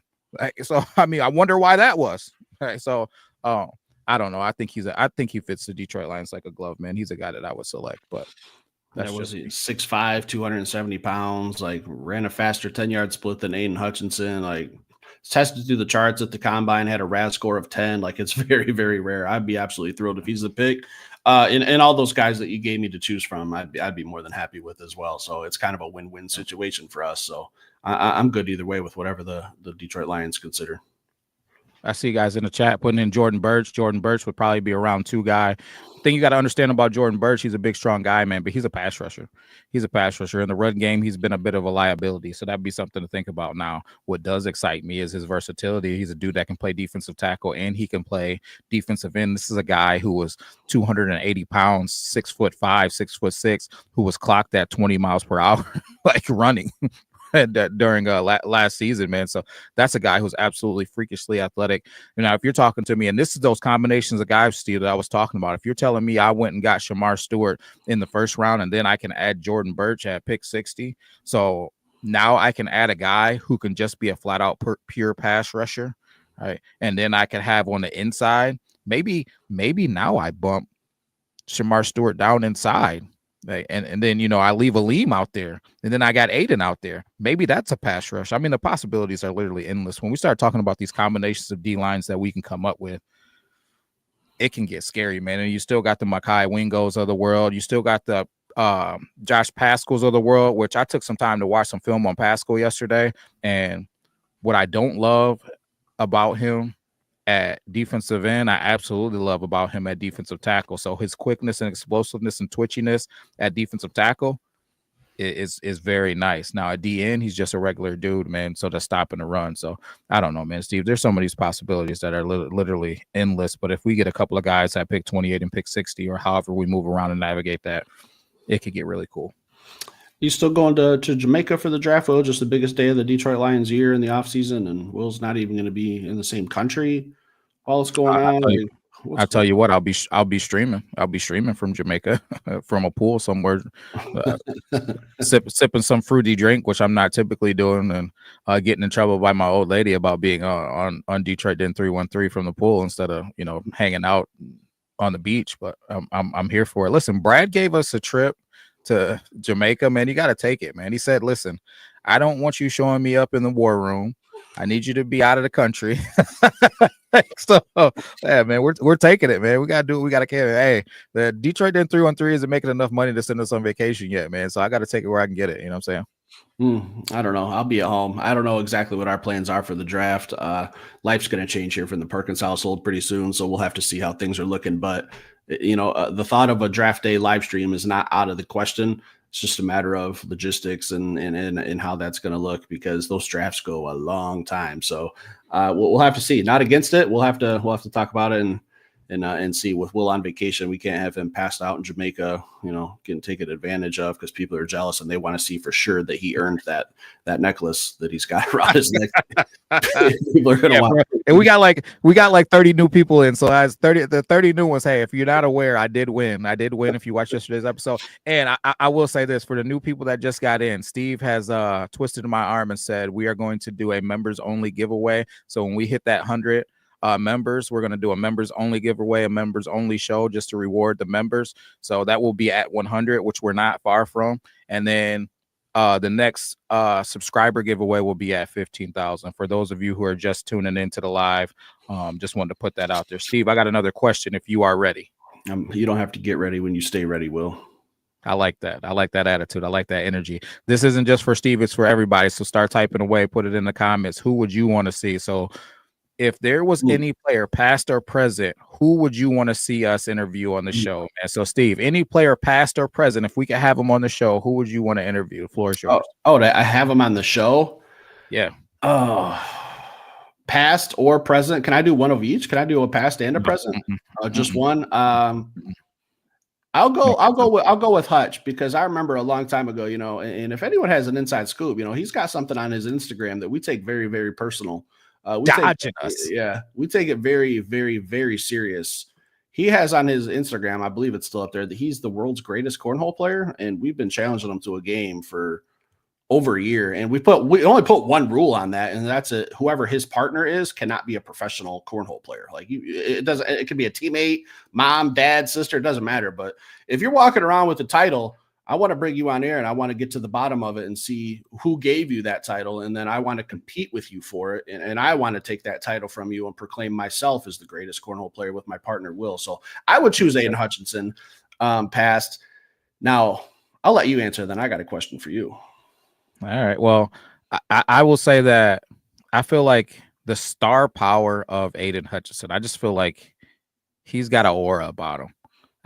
So I mean, I wonder why that was. So I don't know. I think he fits the Detroit Lions like a glove, man. He's a guy that I would select, but that was 6'5", 270 pounds, like ran a faster 10-yard split than Aiden Hutchinson, like tested through the charts at the combine, had a RAS score of 10. Like, it's very, very rare. I'd be absolutely thrilled if he's the pick. And all those guys that you gave me to choose from, I'd be more than happy with as well. So it's kind of a win-win situation for us. So I'm good either way with whatever the Detroit Lions consider. I see guys in the chat putting in Jordan Birch. Jordan Birch would probably be a round 2 guy. The thing you got to understand about Jordan Birch, he's a big, strong guy, man, but he's a pass rusher. He's a pass rusher. In the run game, he's been a bit of a liability, so that'd be something to think about now. What does excite me is his versatility. He's a dude that can play defensive tackle, and he can play defensive end. This is a guy who was 280 pounds, 6'5", 6'6", who was clocked at 20 miles per hour, like running. During last season, man. So that's a guy who's absolutely freakishly athletic. Now, if you're talking to me, and this is those combinations of guys, Steve, that I was talking about, if you're telling me I went and got Shamar Stewart in the first round, and then I can add Jordan Birch at pick 60, so now I can add a guy who can just be a flat out pure pass rusher, right? And then I can have on the inside, maybe now I bump Shamar Stewart down inside. And then, you know, I leave Aleem out there, and then I got Aiden out there. Maybe that's a pass rush. I mean, the possibilities are literally endless. When we start talking about these combinations of D lines that we can come up with, it can get scary, man. And you still got the Makai Wingos of the world. You still got the Josh Pascals of the world, which I took some time to watch some film on Pascal yesterday. And what I don't love about him at defensive end, I absolutely love about him at defensive tackle. So his quickness and explosiveness and twitchiness at defensive tackle is very nice. Now at DN, he's just a regular dude, man. So that's stopping the run. So I don't know, man, Steve. There's some of these possibilities that are literally endless. But if we get a couple of guys that pick 28 and pick 60, or however we move around and navigate that, it could get really cool. You still going to Jamaica for the draft, Will? Just the biggest day of the Detroit Lions year in the offseason, and Will's not even going to be in the same country while it's going on. I'll tell you what, I'll be streaming. I'll be streaming from Jamaica from a pool somewhere, sipping some fruity drink, which I'm not typically doing, and getting in trouble by my old lady about being on Detroit Den 313 from the pool instead of, you know, hanging out on the beach. But I'm here for it. Listen, Brad gave us a trip to Jamaica, man. You got to take it, man. He said, listen, I don't want you showing me up in the war room. I need you to be out of the country. So yeah, man, we're taking it, man. We gotta do what we gotta carry. Hey, the Detroit Den 313 isn't making enough money to send us on vacation yet, man. So I gotta take it where I can get it. You know what I'm saying? I don't know. I'll be at home. I don't know exactly what our plans are for the draft. Life's gonna change here from the Perkins household pretty soon, so we'll have to see how things are looking. But you know, the thought of a draft day live stream is not out of the question. It's just a matter of logistics and how that's going to look, because those drafts go a long time. So we'll have to see. Not against it. We'll have to talk about it and see. With Will on vacation, we can't have him passed out in Jamaica, you know, getting taken advantage of because people are jealous and they want to see for sure that he earned that necklace that he's got around his neck. People are gonna want. And we got like 30 new people in. So as 30 new ones, hey, if you're not aware, I did win. If you watched yesterday's episode. And I will say this for the new people that just got in, Steve has twisted my arm and said we are going to do a members only giveaway. So when we hit that 100 members, we're going to do a members only giveaway, a members only show just to reward the members. So that will be at 100, which we're not far from. And then the next subscriber giveaway will be at 15,000. For those of you who are just tuning into the live, just wanted to put that out there. Steve, I got another question if you are ready. You don't have to get ready when you stay ready, Will. I like that. I like that attitude. I like that energy. This isn't just for Steve, it's for everybody. So start typing away, put it in the comments. Who would you want to see? So if there was any player, past or present, who would you want to see us interview on the show? And so, Steve, any player, past or present, if we could have him on the show, who would you want to interview? The floor is yours. Oh, I have him on the show? Yeah. Oh, past or present? Can I do one of each? Can I do a past and a present? Just one? I'll go with Hutch, because I remember a long time ago, you know, and if anyone has an inside scoop, you know, he's got something on his Instagram that we take very, very personal. We take it very, very, very serious. He has on his Instagram, I believe it's still up there, that he's the world's greatest cornhole player, and we've been challenging him to a game for over a year. And we only put one rule on that, and that's whoever his partner is cannot be a professional cornhole player. Like it could be a teammate, mom, dad, sister, it doesn't matter. But if you're walking around with the title, I want to bring you on air and I want to get to the bottom of it and see who gave you that title. And then I want to compete with you for it. And I want to take that title from you and proclaim myself as the greatest cornhole player with my partner, Will. So I would choose Hendon Hutchinson past. Now, I'll let you answer. Then I got a question for you. All right. Well, I will say that I feel like the star power of Hendon Hutchinson, I just feel like he's got an aura about him.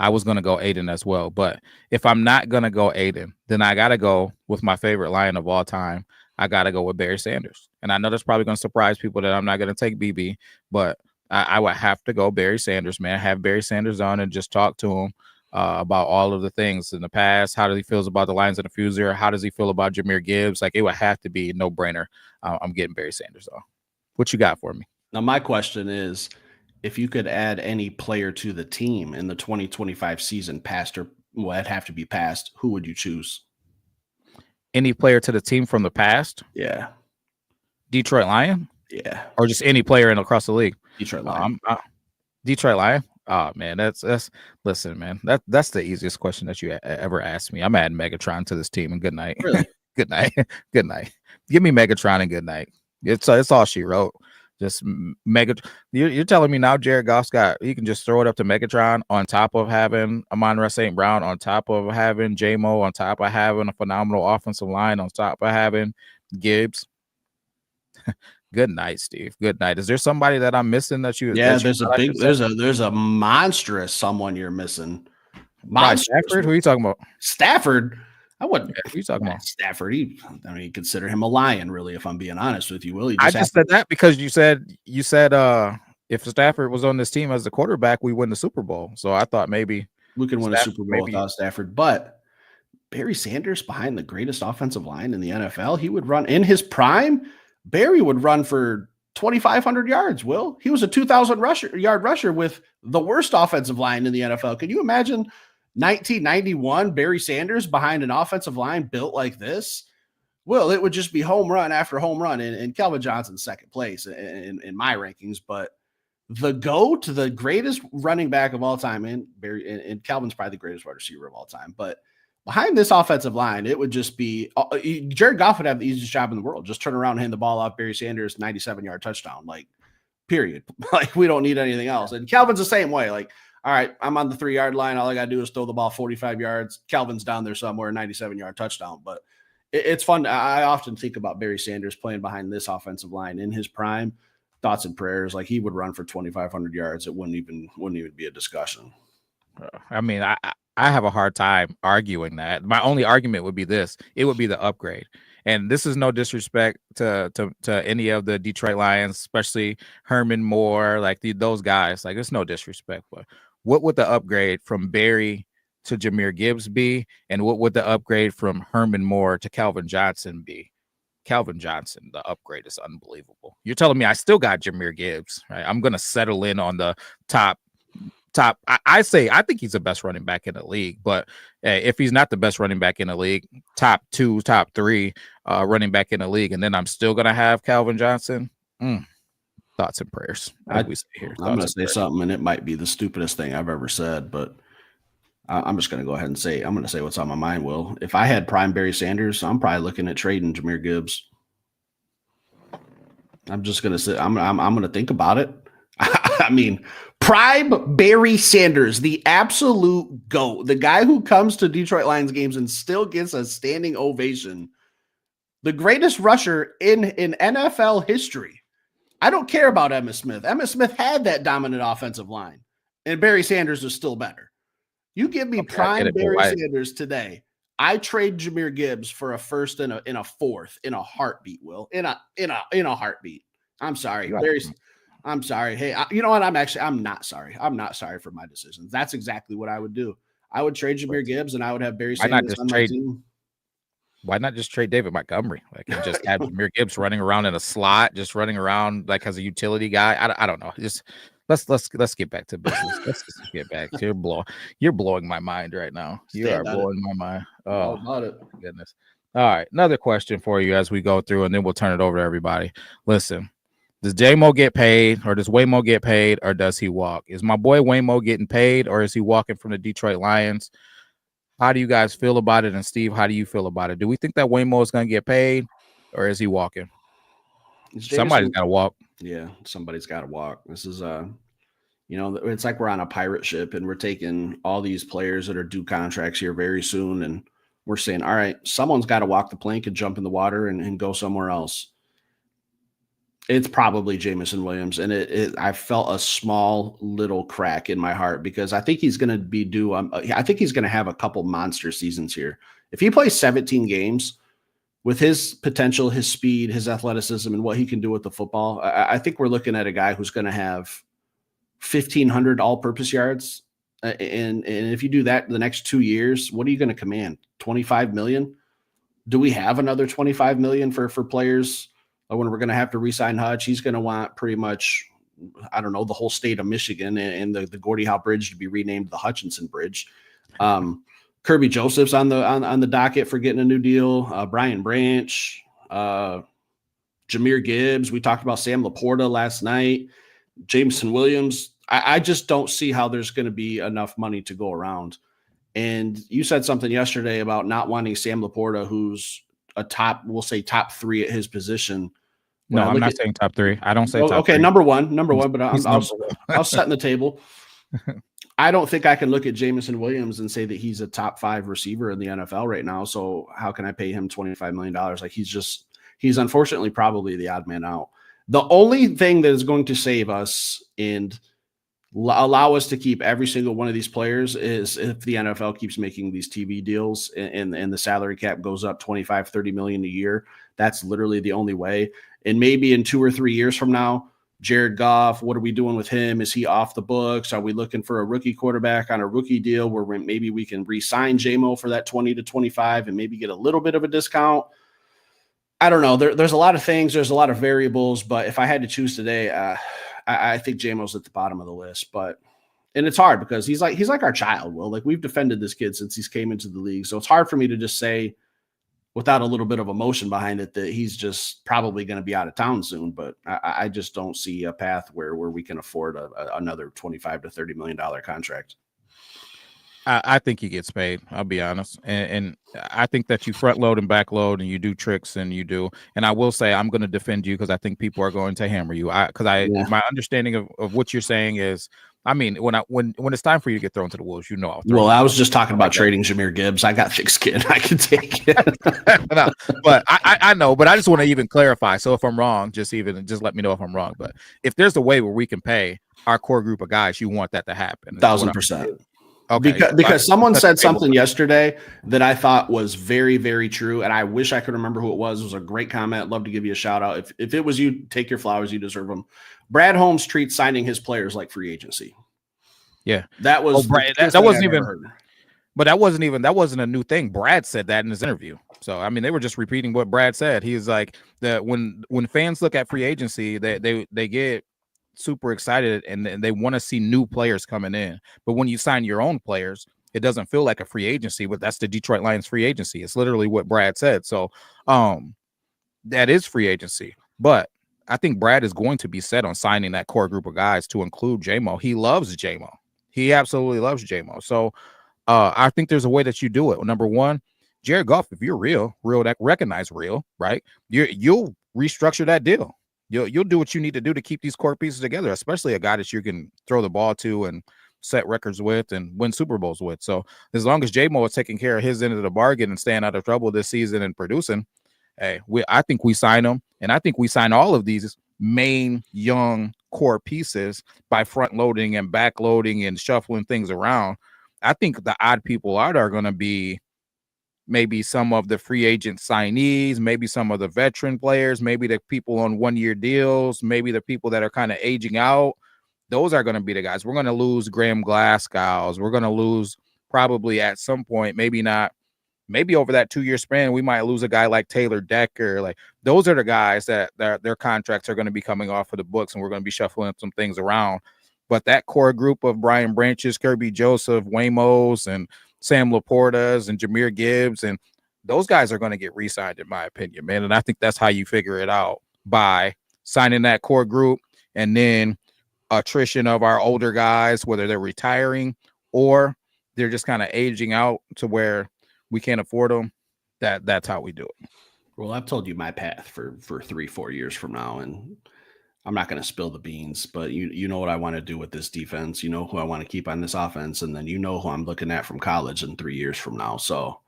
I was going to go Hendon as well. But if I'm not going to go Hendon, then I got to go with my favorite Lion of all time. I got to go with Barry Sanders. And I know that's probably going to surprise people that I'm not going to take BB, but I would have to go Barry Sanders, man. Have Barry Sanders on and just talk to him about all of the things in the past. How does he feel about the Lions in the future? How does he feel about Jahmyr Gibbs? Like, it would have to be a no-brainer. I'm getting Barry Sanders on. What you got for me? Now, my question is, if you could add any player to the team in the 2025 season, past or it'd have to be past, who would you choose? Any player to the team from the past? Yeah. Detroit Lion? Yeah. Or just any player across the league? Detroit Lion. Detroit Lion? Oh, man, that's listen, man, that's the easiest question that you ever asked me. I'm adding Megatron to this team, and good night. Really? Good night. Good night. Give me Megatron and good night. It's all she wrote. Just You're telling me now Jared Goff's he can just throw it up to Megatron on top of having Amon-Ra St. Brown, on top of having J-Mo, on top of having a phenomenal offensive line, on top of having Gibbs. Good night, Steve. Good night. Is there somebody that I'm missing that you? Yeah, that there's a monstrous someone you're missing. Stafford? Who are you talking about? Stafford. I wouldn't. Yeah, who are you talking about? Stafford. Consider him a Lion, really, if I'm being honest with you, Will. I just said that because you said if Stafford was on this team as the quarterback, we win the Super Bowl. So I thought maybe we could win a Super Bowl without Stafford. But Barry Sanders behind the greatest offensive line in the NFL, he would run in his prime. Barry would run for 2,500 yards, Will. He was a 2,000-yard rusher with the worst offensive line in the NFL. Can you imagine 1991 Barry Sanders behind an offensive line built like this? Well, it would just be home run after home run, and Calvin Johnson's second place in my rankings. But the greatest running back of all time, and Calvin's probably the greatest wide receiver of all time, but behind this offensive line, it would just be Jared Goff would have the easiest job in the world. Just turn around and hand the ball off Barry Sanders, 97-yard touchdown. Like, period. Like, we don't need anything else. And Calvin's the same way. Like, all right, I'm on the 3-yard line. All I got to do is throw the ball 45 yards. Calvin's down there somewhere, 97-yard touchdown. But it's fun. I often think about Barry Sanders playing behind this offensive line in his prime. Thoughts and prayers. Like, he would run for 2,500 yards. It wouldn't even be a discussion. I mean, I have a hard time arguing that. My only argument would be this: it would be the upgrade. And this is no disrespect to any of the Detroit Lions, especially Herman Moore, like those guys. Like, it's no disrespect, but what would the upgrade from Barry to Jahmyr Gibbs be? And what would the upgrade from Herman Moore to Calvin Johnson be? Calvin Johnson, the upgrade is unbelievable. You're telling me I still got Jahmyr Gibbs, right? I'm going to settle in on the top. I think he's the best running back in the league, but if he's not the best running back in the league, top 2, top 3 running back in the league, and then I'm still going to have Calvin Johnson. Thoughts and prayers. I'm going to say something, and it might be the stupidest thing I've ever said, but I'm just going to go ahead and say, I'm going to say what's on my mind, Will. If I had prime Barry Sanders, I'm probably looking at trading Jahmyr Gibbs. I'm just going to say, I'm going to think about it. I mean, prime Barry Sanders, the absolute GOAT, the guy who comes to Detroit Lions games and still gets a standing ovation, the greatest rusher in NFL history. I don't care about Emmitt Smith. Emmitt Smith had that dominant offensive line, and Barry Sanders is still better. You give me prime Barry Sanders today, I trade Jahmyr Gibbs for a first and a fourth in a heartbeat, Will. In a heartbeat. I'm sorry. I'm sorry. Hey, you know what? I'm not sorry. I'm not sorry for my decisions. That's exactly what I would do. I would trade Jahmyr Gibbs and I would have Barry Sanders on my team. Why not just trade David Montgomery? Like, and just have Jahmyr Gibbs running around in a slot, just running around like as a utility guy. I don't know. Just let's get back to business. Let's just get back to you're blowing my mind right now. You are blowing my mind. All about it. Goodness. All right, another question for you as we go through, and then we'll turn it over to everybody. Listen, does J-Mo get paid, or does Waymo get paid, or does he walk? Is my boy Waymo getting paid, or is he walking from the Detroit Lions? How do you guys feel about it? And Steve, how do you feel about it? Do we think that Waymo is going to get paid, or is he walking? Somebody's got to walk. Yeah, somebody's got to walk. This is it's like we're on a pirate ship and we're taking all these players that are due contracts here very soon, and we're saying, all right, someone's got to walk the plank and jump in the water and go somewhere else. It's probably Jameson Williams, and I felt a small little crack in my heart because I think he's going to be due. I think he's going to have a couple monster seasons here. If he plays 17 games with his potential, his speed, his athleticism, and what he can do with the football, I think we're looking at a guy who's going to have 1,500 all-purpose yards. And if you do that the next 2 years, what are you going to command? 25 million? Do we have another 25 million for players? When we're going to have to re-sign Hutch, he's going to want pretty much, I don't know, the whole state of Michigan and the Gordie Howe Bridge to be renamed the Hutchinson Bridge. Kirby Joseph's on the docket for getting a new deal. Brian Branch, Jahmyr Gibbs. We talked about Sam Laporta last night. Jameson Williams. I just don't see how there's going to be enough money to go around. And you said something yesterday about not wanting Sam Laporta, who's we'll say top 3 at his position. No, I'm not saying top 3. I don't say top 3. Okay, number one, but I'm setting the table. I don't think I can look at Jameson Williams and say that he's a top 5 receiver in the NFL right now. So how can I pay him $25 million? Like he's unfortunately probably the odd man out. The only thing that is going to save us and allow us to keep every single one of these players is if the NFL keeps making these TV deals and the salary cap goes up 25, 30 million a year. That's literally the only way. And maybe in 2 or 3 years from now, Jared Goff, what are we doing with him? Is he off the books? Are we looking for a rookie quarterback on a rookie deal where maybe we can re-sign J-Mo for that 20 to 25 and maybe get a little bit of a discount? I don't know. There's a lot of things. There's a lot of variables, but if I had to choose today, I think J-Mo's at the bottom of the list, and it's hard because he's like our child. Will, like we've defended this kid since he's came into the league. So it's hard for me to just say without a little bit of emotion behind it that he's just probably going to be out of town soon. But I just don't see a path where we can afford another $25 to $30 million contract. I think he gets paid. I'll be honest. And I think that you front load and back load and you do tricks and you do. And I will say I'm going to defend you because I think people are going to hammer you. My understanding of what you're saying is, I mean, when it's time for you to get thrown to the wolves, I was just talking about trading Jahmyr Gibbs. I got thick skin. I can take it. No, but I know, but I just want to even clarify. So if I'm wrong, just let me know if I'm wrong. But if there's a way where we can pay our core group of guys, you want that to happen. 1,000%. Okay. Because someone said something yesterday that I thought was very, very true, and I wish I could remember who it was. It was a great comment. Love to give you a shout out. If it was you, take your flowers. You deserve them. Brad Holmes treats signing his players like free agency. Yeah, that was Brad, that wasn't even. But that wasn't a new thing. Brad said that in his interview. So I mean, they were just repeating what Brad said. He's like that when fans look at free agency, they get super excited and they want to see new players coming in. But when you sign your own players, it doesn't feel like a free agency, but that's the Detroit Lions free agency. It's literally what Brad said. So that is free agency. But I think Brad is going to be set on signing that core group of guys to include J-Mo. He loves J-Mo. He absolutely loves J-Mo. So I think there's a way that you do it. Number one, Jared Goff, if you're real that recognize real, right? You'll restructure that deal. You'll do what you need to do to keep these core pieces together, especially a guy that you can throw the ball to and set records with and win Super Bowls with. So as long as J-Mo is taking care of his end of the bargain and staying out of trouble this season and producing, hey, I think we sign him. And I think we sign all of these main young core pieces by front loading and back loading and shuffling things around. I think the odd people out are going to be maybe some of the free agent signees, maybe some of the veteran players, maybe the people on 1-year deals, maybe the people that are kind of aging out. Those are going to be the guys. We're going to lose Graham Glasgow. We're going to lose probably at some point, maybe not, maybe over that 2-year span, we might lose a guy like Taylor Decker. Like those are the guys that their contracts are going to be coming off of the books and we're going to be shuffling some things around. But that core group of Brian Branches, Kirby Joseph, Wamos, and Sam Laportas and Jahmyr Gibbs, and those guys are going to get re-signed, in my opinion, man. And I think that's how you figure it out, by signing that core group and then attrition of our older guys, whether they're retiring or they're just kind of aging out to where we can't afford them. That's how we do it. Well, I've told you my path for 3-4 years from now, and I'm not going to spill the beans, but you know what I want to do with this defense. You know who I want to keep on this offense, and then you know who I'm looking at from college in 3 years from now. So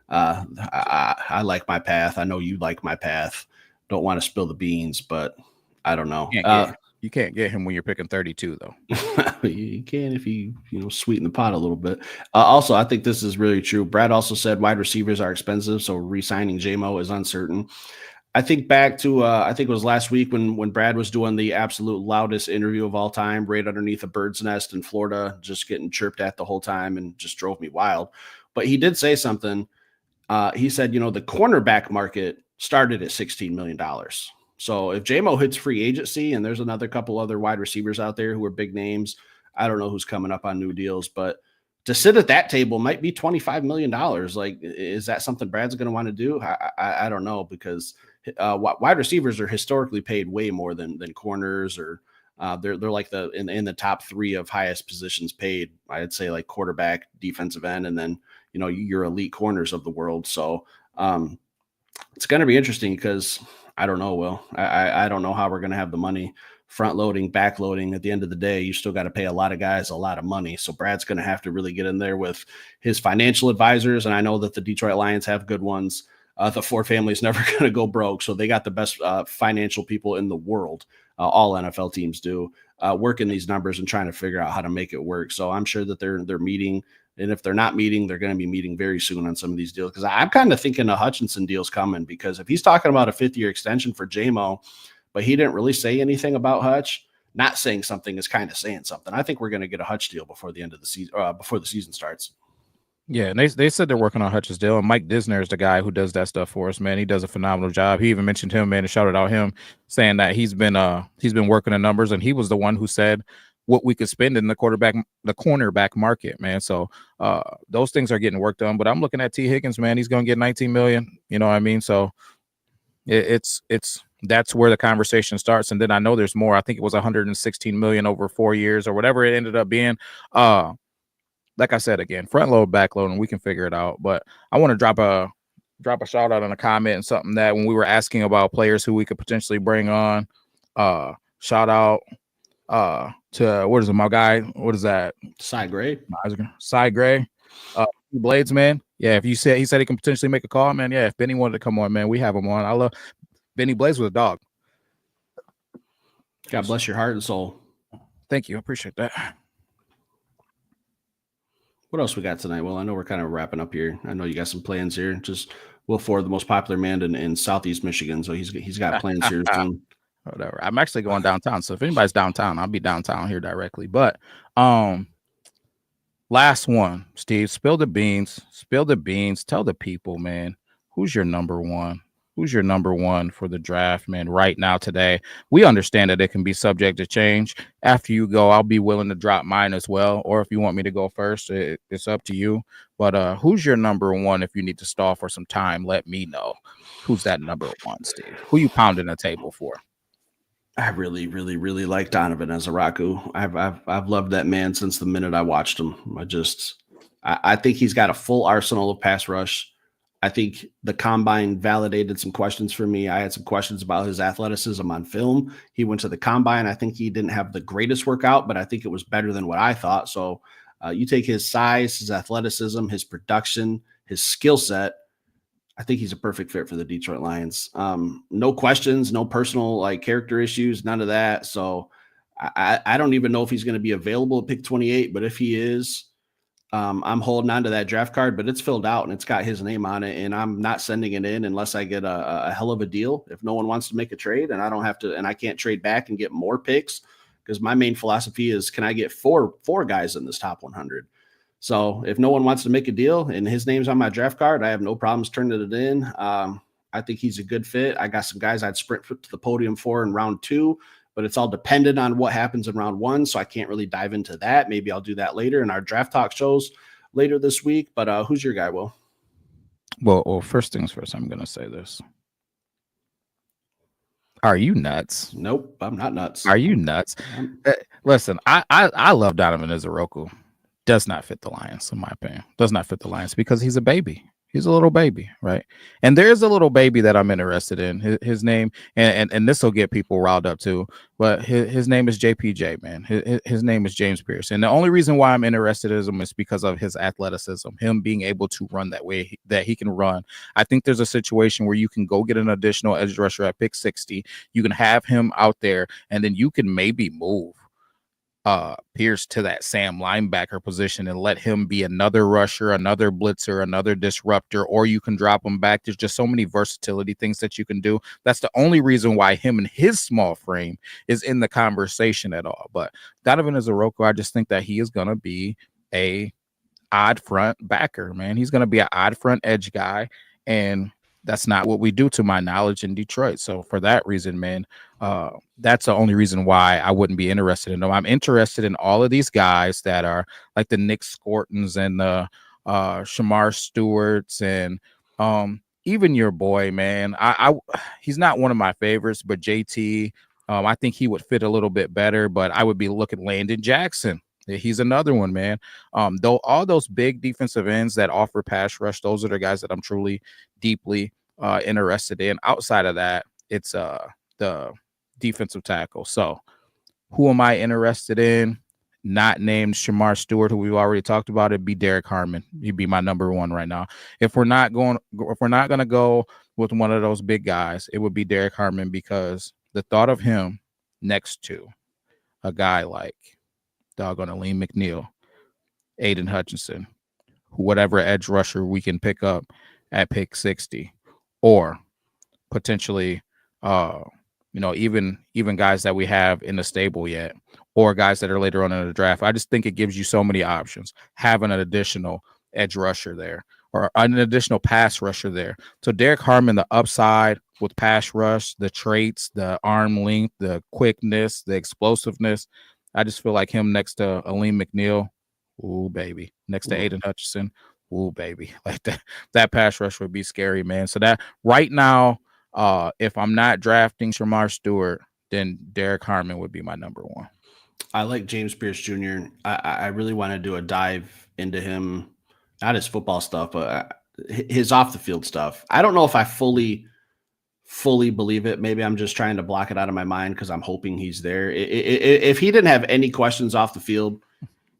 I like my path. I know you like my path. Don't want to spill the beans, but I don't know. You can't get him when you're picking 32, though. You can if you sweeten the pot a little bit. Also, I think this is really true. Brad also said wide receivers are expensive, so re-signing J-Mo is uncertain. I think back to I think it was last week when Brad was doing the absolute loudest interview of all time, right underneath a bird's nest in Florida, just getting chirped at the whole time, and just drove me wild. But he did say something. He said, the cornerback market started at $16 million. So if J-Mo hits free agency, and there's another couple other wide receivers out there who are big names, I don't know who's coming up on new deals, but to sit at that table might be $25 million. Like, is that something Brad's going to want to do? I don't know, because wide receivers are historically paid way more than corners, or they're like in the top three of highest positions paid. I'd say like quarterback, defensive end, and then your elite corners of the world. So it's going to be interesting, because I don't know, Will. I don't know how we're going to have the money. Front loading, back loading. At the end of the day, you still got to pay a lot of guys a lot of money. So Brad's going to have to really get in there with his financial advisors. And I know that the Detroit Lions have good ones. The Ford family is never going to go broke. So they got the best financial people in the world. All NFL teams do, working these numbers and trying to figure out how to make it work. So I'm sure that they're meeting. And if they're not meeting, they're going to be meeting very soon on some of these deals. Because I'm kind of thinking a Hutchinson deal's coming, because if he's talking about a 5th-year extension for J-Mo, but he didn't really say anything about Hutch, not saying something is kind of saying something. I think we're going to get a Hutch deal before the end of the season, before the season starts. Yeah, and they said they're working on Hutch's deal. And Mike Disner is the guy who does that stuff for us, man. He does a phenomenal job. He even mentioned him, man, and shouted out him, saying that he's been working the numbers, and he was the one who said what we could spend in the cornerback market, man. So those things are getting worked on. But I'm looking at T. Higgins, man. He's going to get 19 million. You know what I mean? So it's that's where the conversation starts. And then I know there's more. I think it was 116 million over 4 years or whatever it ended up being. Like I said, again, front load, back load, and we can figure it out. But I want to drop a shout out on a comment and something that when we were asking about players who we could potentially bring on, shout out to what is it, my guy? What is that? Cy Gray. Blades, man. Yeah, if he said he can potentially make a call, man. Yeah, if Benny wanted to come on, man, we have him on. I love Benny Blades with a dog. God bless your heart and soul. Thank you. I appreciate that. What else we got tonight? Well, I know we're kind of wrapping up here. I know you got some plans here. Just Will Ford, the most popular man in Southeast Michigan, so he's got plans here soon. Whatever. I'm actually going downtown, so if anybody's downtown, I'll be downtown here directly. But last one, Steve, spill the beans. Tell the people, man, who's your number one? Who's your number one for the draft, man, right now today? We understand that it can be subject to change. After you go, I'll be willing to drop mine as well. Or if you want me to go first, it's up to you. But who's your number one? If you need to stall for some time, let me know. Who's that number one, Steve? Who you pounding the table for? I really, really, really like Donovan Ezaraku. I've loved that man since the minute I watched him. I think he's got a full arsenal of pass rush. I think the combine validated some questions for me. I had some questions about his athleticism on film. He went to the combine. I think he didn't have the greatest workout, but I think it was better than what I thought. So you take his size, his athleticism, his production, his skill set. I think he's a perfect fit for the Detroit Lions. No questions, no personal character issues, none of that. So I don't even know if he's going to be available at pick 28, but if he is, I'm holding on to that draft card, but it's filled out and it's got his name on it, and I'm not sending it in unless I get a hell of a deal. If no one wants to make a trade and I don't have to, and I can't trade back and get more picks, because my main philosophy is, can I get four guys in this top 100? So if no one wants to make a deal and his name's on my draft card, I have no problems turning it in. I think he's a good fit. I got some guys I'd sprint to the podium for in round 2. but it's all dependent on what happens in round 1. So I can't really dive into that. Maybe I'll do that later in our draft talk shows later this week. But who's your guy, Will? Well, first things first, I'm going to say this. Are you nuts? Nope, I'm not nuts. Are you nuts? Listen, I love Donovan Izoroku. Does not fit the Lions, in my opinion. Does not fit the Lions because he's a baby. He's a little baby, right? And there's a little baby that I'm interested in. His name, and this will get people riled up too, but his name is JPJ, man. His name is James Pierce. And the only reason why I'm interested in him is because of his athleticism, him being able to run that way that he can run. I think there's a situation where you can go get an additional edge rusher at pick 60. You can have him out there, and then you can maybe move Pierce to that Sam linebacker position and let him be another rusher, another blitzer, another disruptor, or you can drop him back. There's just so many versatility things that you can do. That's the only reason why him and his small frame is in the conversation at all. But Donovan Izoroku, I just think that he is going to be a odd front backer, man. He's going to be an odd front edge guy, and that's not what we do, to my knowledge, in Detroit. So for that reason, man, that's the only reason why I wouldn't be interested in them. I'm interested in all of these guys that are like the Nick Scortons and the Shamar Stewarts and even your boy, man. He's not one of my favorites, but JT, I think he would fit a little bit better, but I would be looking Landon Jackson. He's another one, man. Though all those big defensive ends that offer pass rush, those are the guys that I'm truly deeply interested in. Outside of that, it's the defensive tackle. So who am I interested in? Not named Shamar Stewart, who we've already talked about. It'd be Derek Harmon. He'd be my number one right now. If we're not going to go with one of those big guys, it would be Derek Harmon, because the thought of him next to a guy like doggone Aleem McNeil, Aiden Hutchinson, whatever edge rusher we can pick up at pick 60, or potentially, even guys that we have in the stable yet, or guys that are later on in the draft. I just think it gives you so many options, having an additional edge rusher there or an additional pass rusher there. So Derek Harmon, the upside with pass rush, the traits, the arm length, the quickness, the explosiveness, I just feel like him next to Aleem McNeil, ooh, baby. Next to Aiden Hutchinson, ooh, baby. Like that pass rush would be scary, man. So that right now, if I'm not drafting Shamar Stewart, then Derek Harmon would be my number one. I like James Pierce Jr. I really want to do a dive into him, not his football stuff, but his off the field stuff. I don't know if I fully believe it. Maybe I'm just trying to block it out of my mind because I'm hoping he's there. If he didn't have any questions off the field,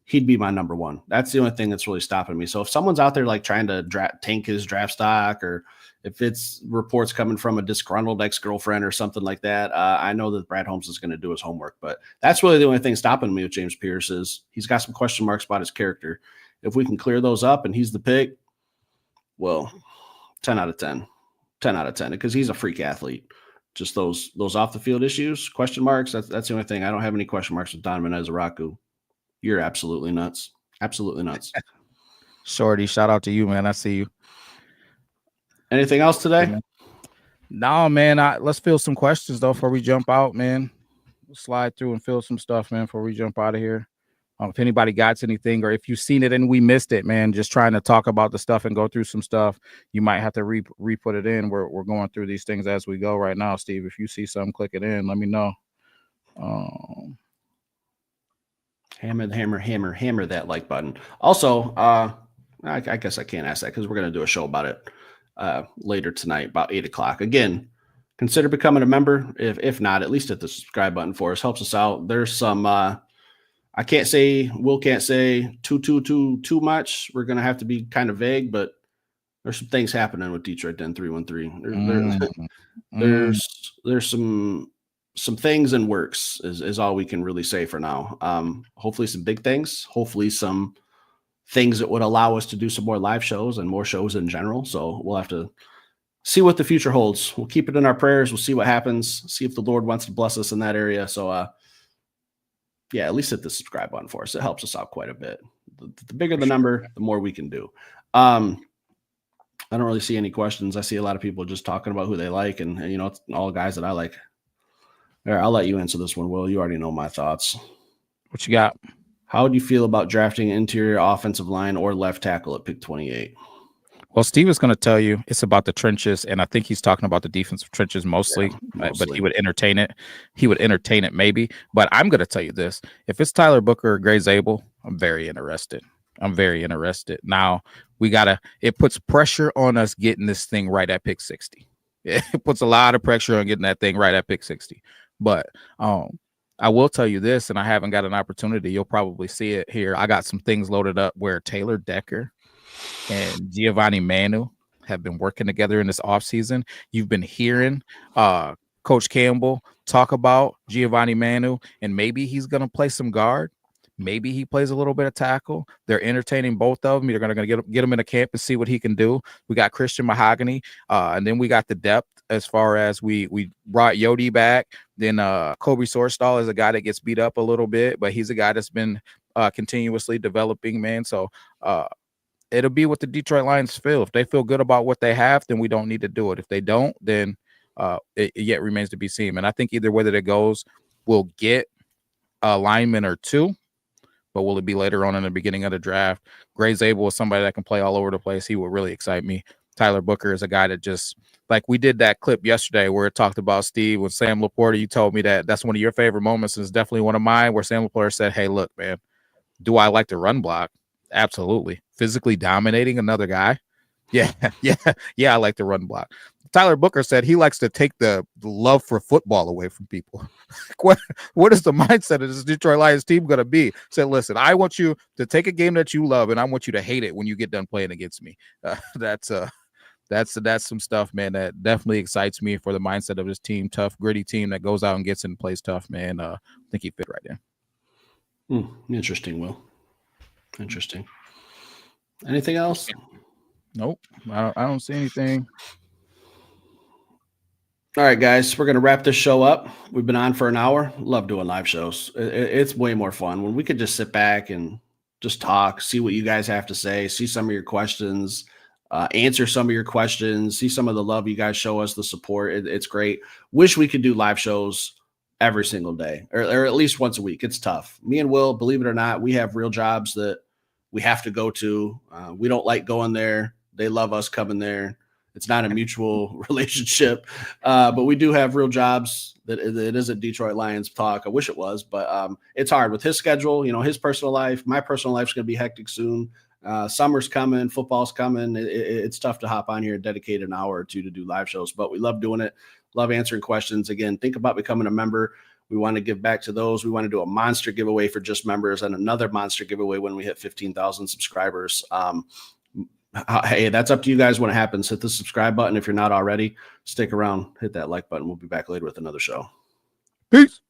he'd be my number one. That's the only thing that's really stopping me. So if someone's out there like trying to tank his draft stock, or if it's reports coming from a disgruntled ex-girlfriend or something like that, I know that Brad Holmes is going to do his homework. But that's really the only thing stopping me with James Pierce is he's got some question marks about his character. If we can clear those up and he's the pick, well, 10 out of 10. 10 out of 10, because he's a freak athlete. Just those off the field issues, question marks. That's the only thing. I don't have any question marks with Donovan Izoroku. You're absolutely nuts. Absolutely nuts. Shorty, shout out to you, man. I see you. Anything else today? No, man. Let's fill some questions though before we jump out, man. We'll slide through and fill some stuff, man, before we jump out of here. If anybody got anything, or if you've seen it and we missed it, man, just trying to talk about the stuff and go through some stuff, you might have to re-put it in. We're going through these things as we go right now, Steve. If you see something, click it in. Let me know. Hammer that like button. Also, I guess I can't ask that because we're going to do a show about it later tonight, about 8:00. Again, consider becoming a member. If not, at least hit the subscribe button for us. Helps us out. There's some I can't say, Will can't say too much. We're going to have to be kind of vague, but there's some things happening with Detroit Den 313. There's some things in works is all we can really say for now. Hopefully some big things, hopefully some things that would allow us to do some more live shows and more shows in general. So we'll have to see what the future holds. We'll keep it in our prayers. We'll see what happens, see if the Lord wants to bless us in that area. So, yeah, at least hit the subscribe button for us. It helps us out quite a bit. The bigger the number, the more we can do. I don't really see any questions. I see a lot of people just talking about who they like, and it's all guys that I like. All right, I'll let you answer this one, Will. You already know my thoughts. What you got? How do you feel about drafting interior offensive line or left tackle at pick 28? Well, Steve is going to tell you it's about the trenches, and I think he's talking about the defensive trenches mostly, but he would entertain it. He would entertain it maybe, but I'm going to tell you this. If it's Tyler Booker or Gray Zabel, I'm very interested. Now, it puts pressure on us getting this thing right at pick 60. It puts a lot of pressure on getting that thing right at pick 60. But I will tell you this, and I haven't got an opportunity. You'll probably see it here. I got some things loaded up where Taylor Decker and Giovanni Manu have been working together in this offseason. You've been hearing Coach Campbell talk about Giovanni Manu, and maybe he's going to play some guard. Maybe he plays a little bit of tackle. They're entertaining both of them. They're going to get him in a camp and see what he can do. We got Christian Mahogany, and then we got the depth as far as we brought Yodi back. Then Kobe Sorsdahl is a guy that gets beat up a little bit, but he's a guy that's been continuously developing, man. So it'll be what the Detroit Lions feel. If they feel good about what they have, then we don't need to do it. If they don't, then it yet remains to be seen. And I think either way that it goes, we'll get a lineman or two, but will it be later on in the beginning of the draft? Gray Zabel is somebody that can play all over the place. He would really excite me. Tyler Booker is a guy that just, like we did that clip yesterday where it talked about Steve with Sam Laporta. You told me that that's one of your favorite moments, and it's definitely one of mine, where Sam Laporta said, hey, look, man, do I like to run block? Absolutely. Physically dominating another guy? Yeah, I like to run block. Tyler Booker said he likes to take the love for football away from people. What is the mindset of this Detroit Lions team going to be? Said, listen, I want you to take a game that you love, and I want you to hate it when you get done playing against me. That's some stuff, man, that definitely excites me for the mindset of this team. Tough, gritty team that goes out and gets and plays tough, man. I think he fit right in. Interesting, Will. Interesting. Anything else? Nope. I don't see anything. All right, guys, we're going to wrap this show up. We've been on for an hour. Love doing live shows. It's way more fun when we could just sit back and just talk, see what you guys have to say, see some of your questions, answer some of your questions, see some of the love you guys show us, the support. It's great. Wish we could do live shows every single day or at least once a week. It's tough. Me and Will, believe it or not, we have real jobs that we have to go to. We don't like going there. They love us coming there. It's not a mutual relationship, but we do have real jobs that it isn't Detroit Lions talk. I wish it was, but it's hard with his schedule, his personal life. My personal life's going to be hectic soon. Summer's coming, football's coming. It's tough to hop on here and dedicate an hour or two to do live shows, but we love doing it. Love answering questions. Again, think about becoming a member. We want to give back to those. We want to do a monster giveaway for just members and another monster giveaway when we hit 15,000 subscribers. Hey, that's up to you guys when it happens. Hit the subscribe button if you're not already. Stick around. Hit that like button. We'll be back later with another show. Peace.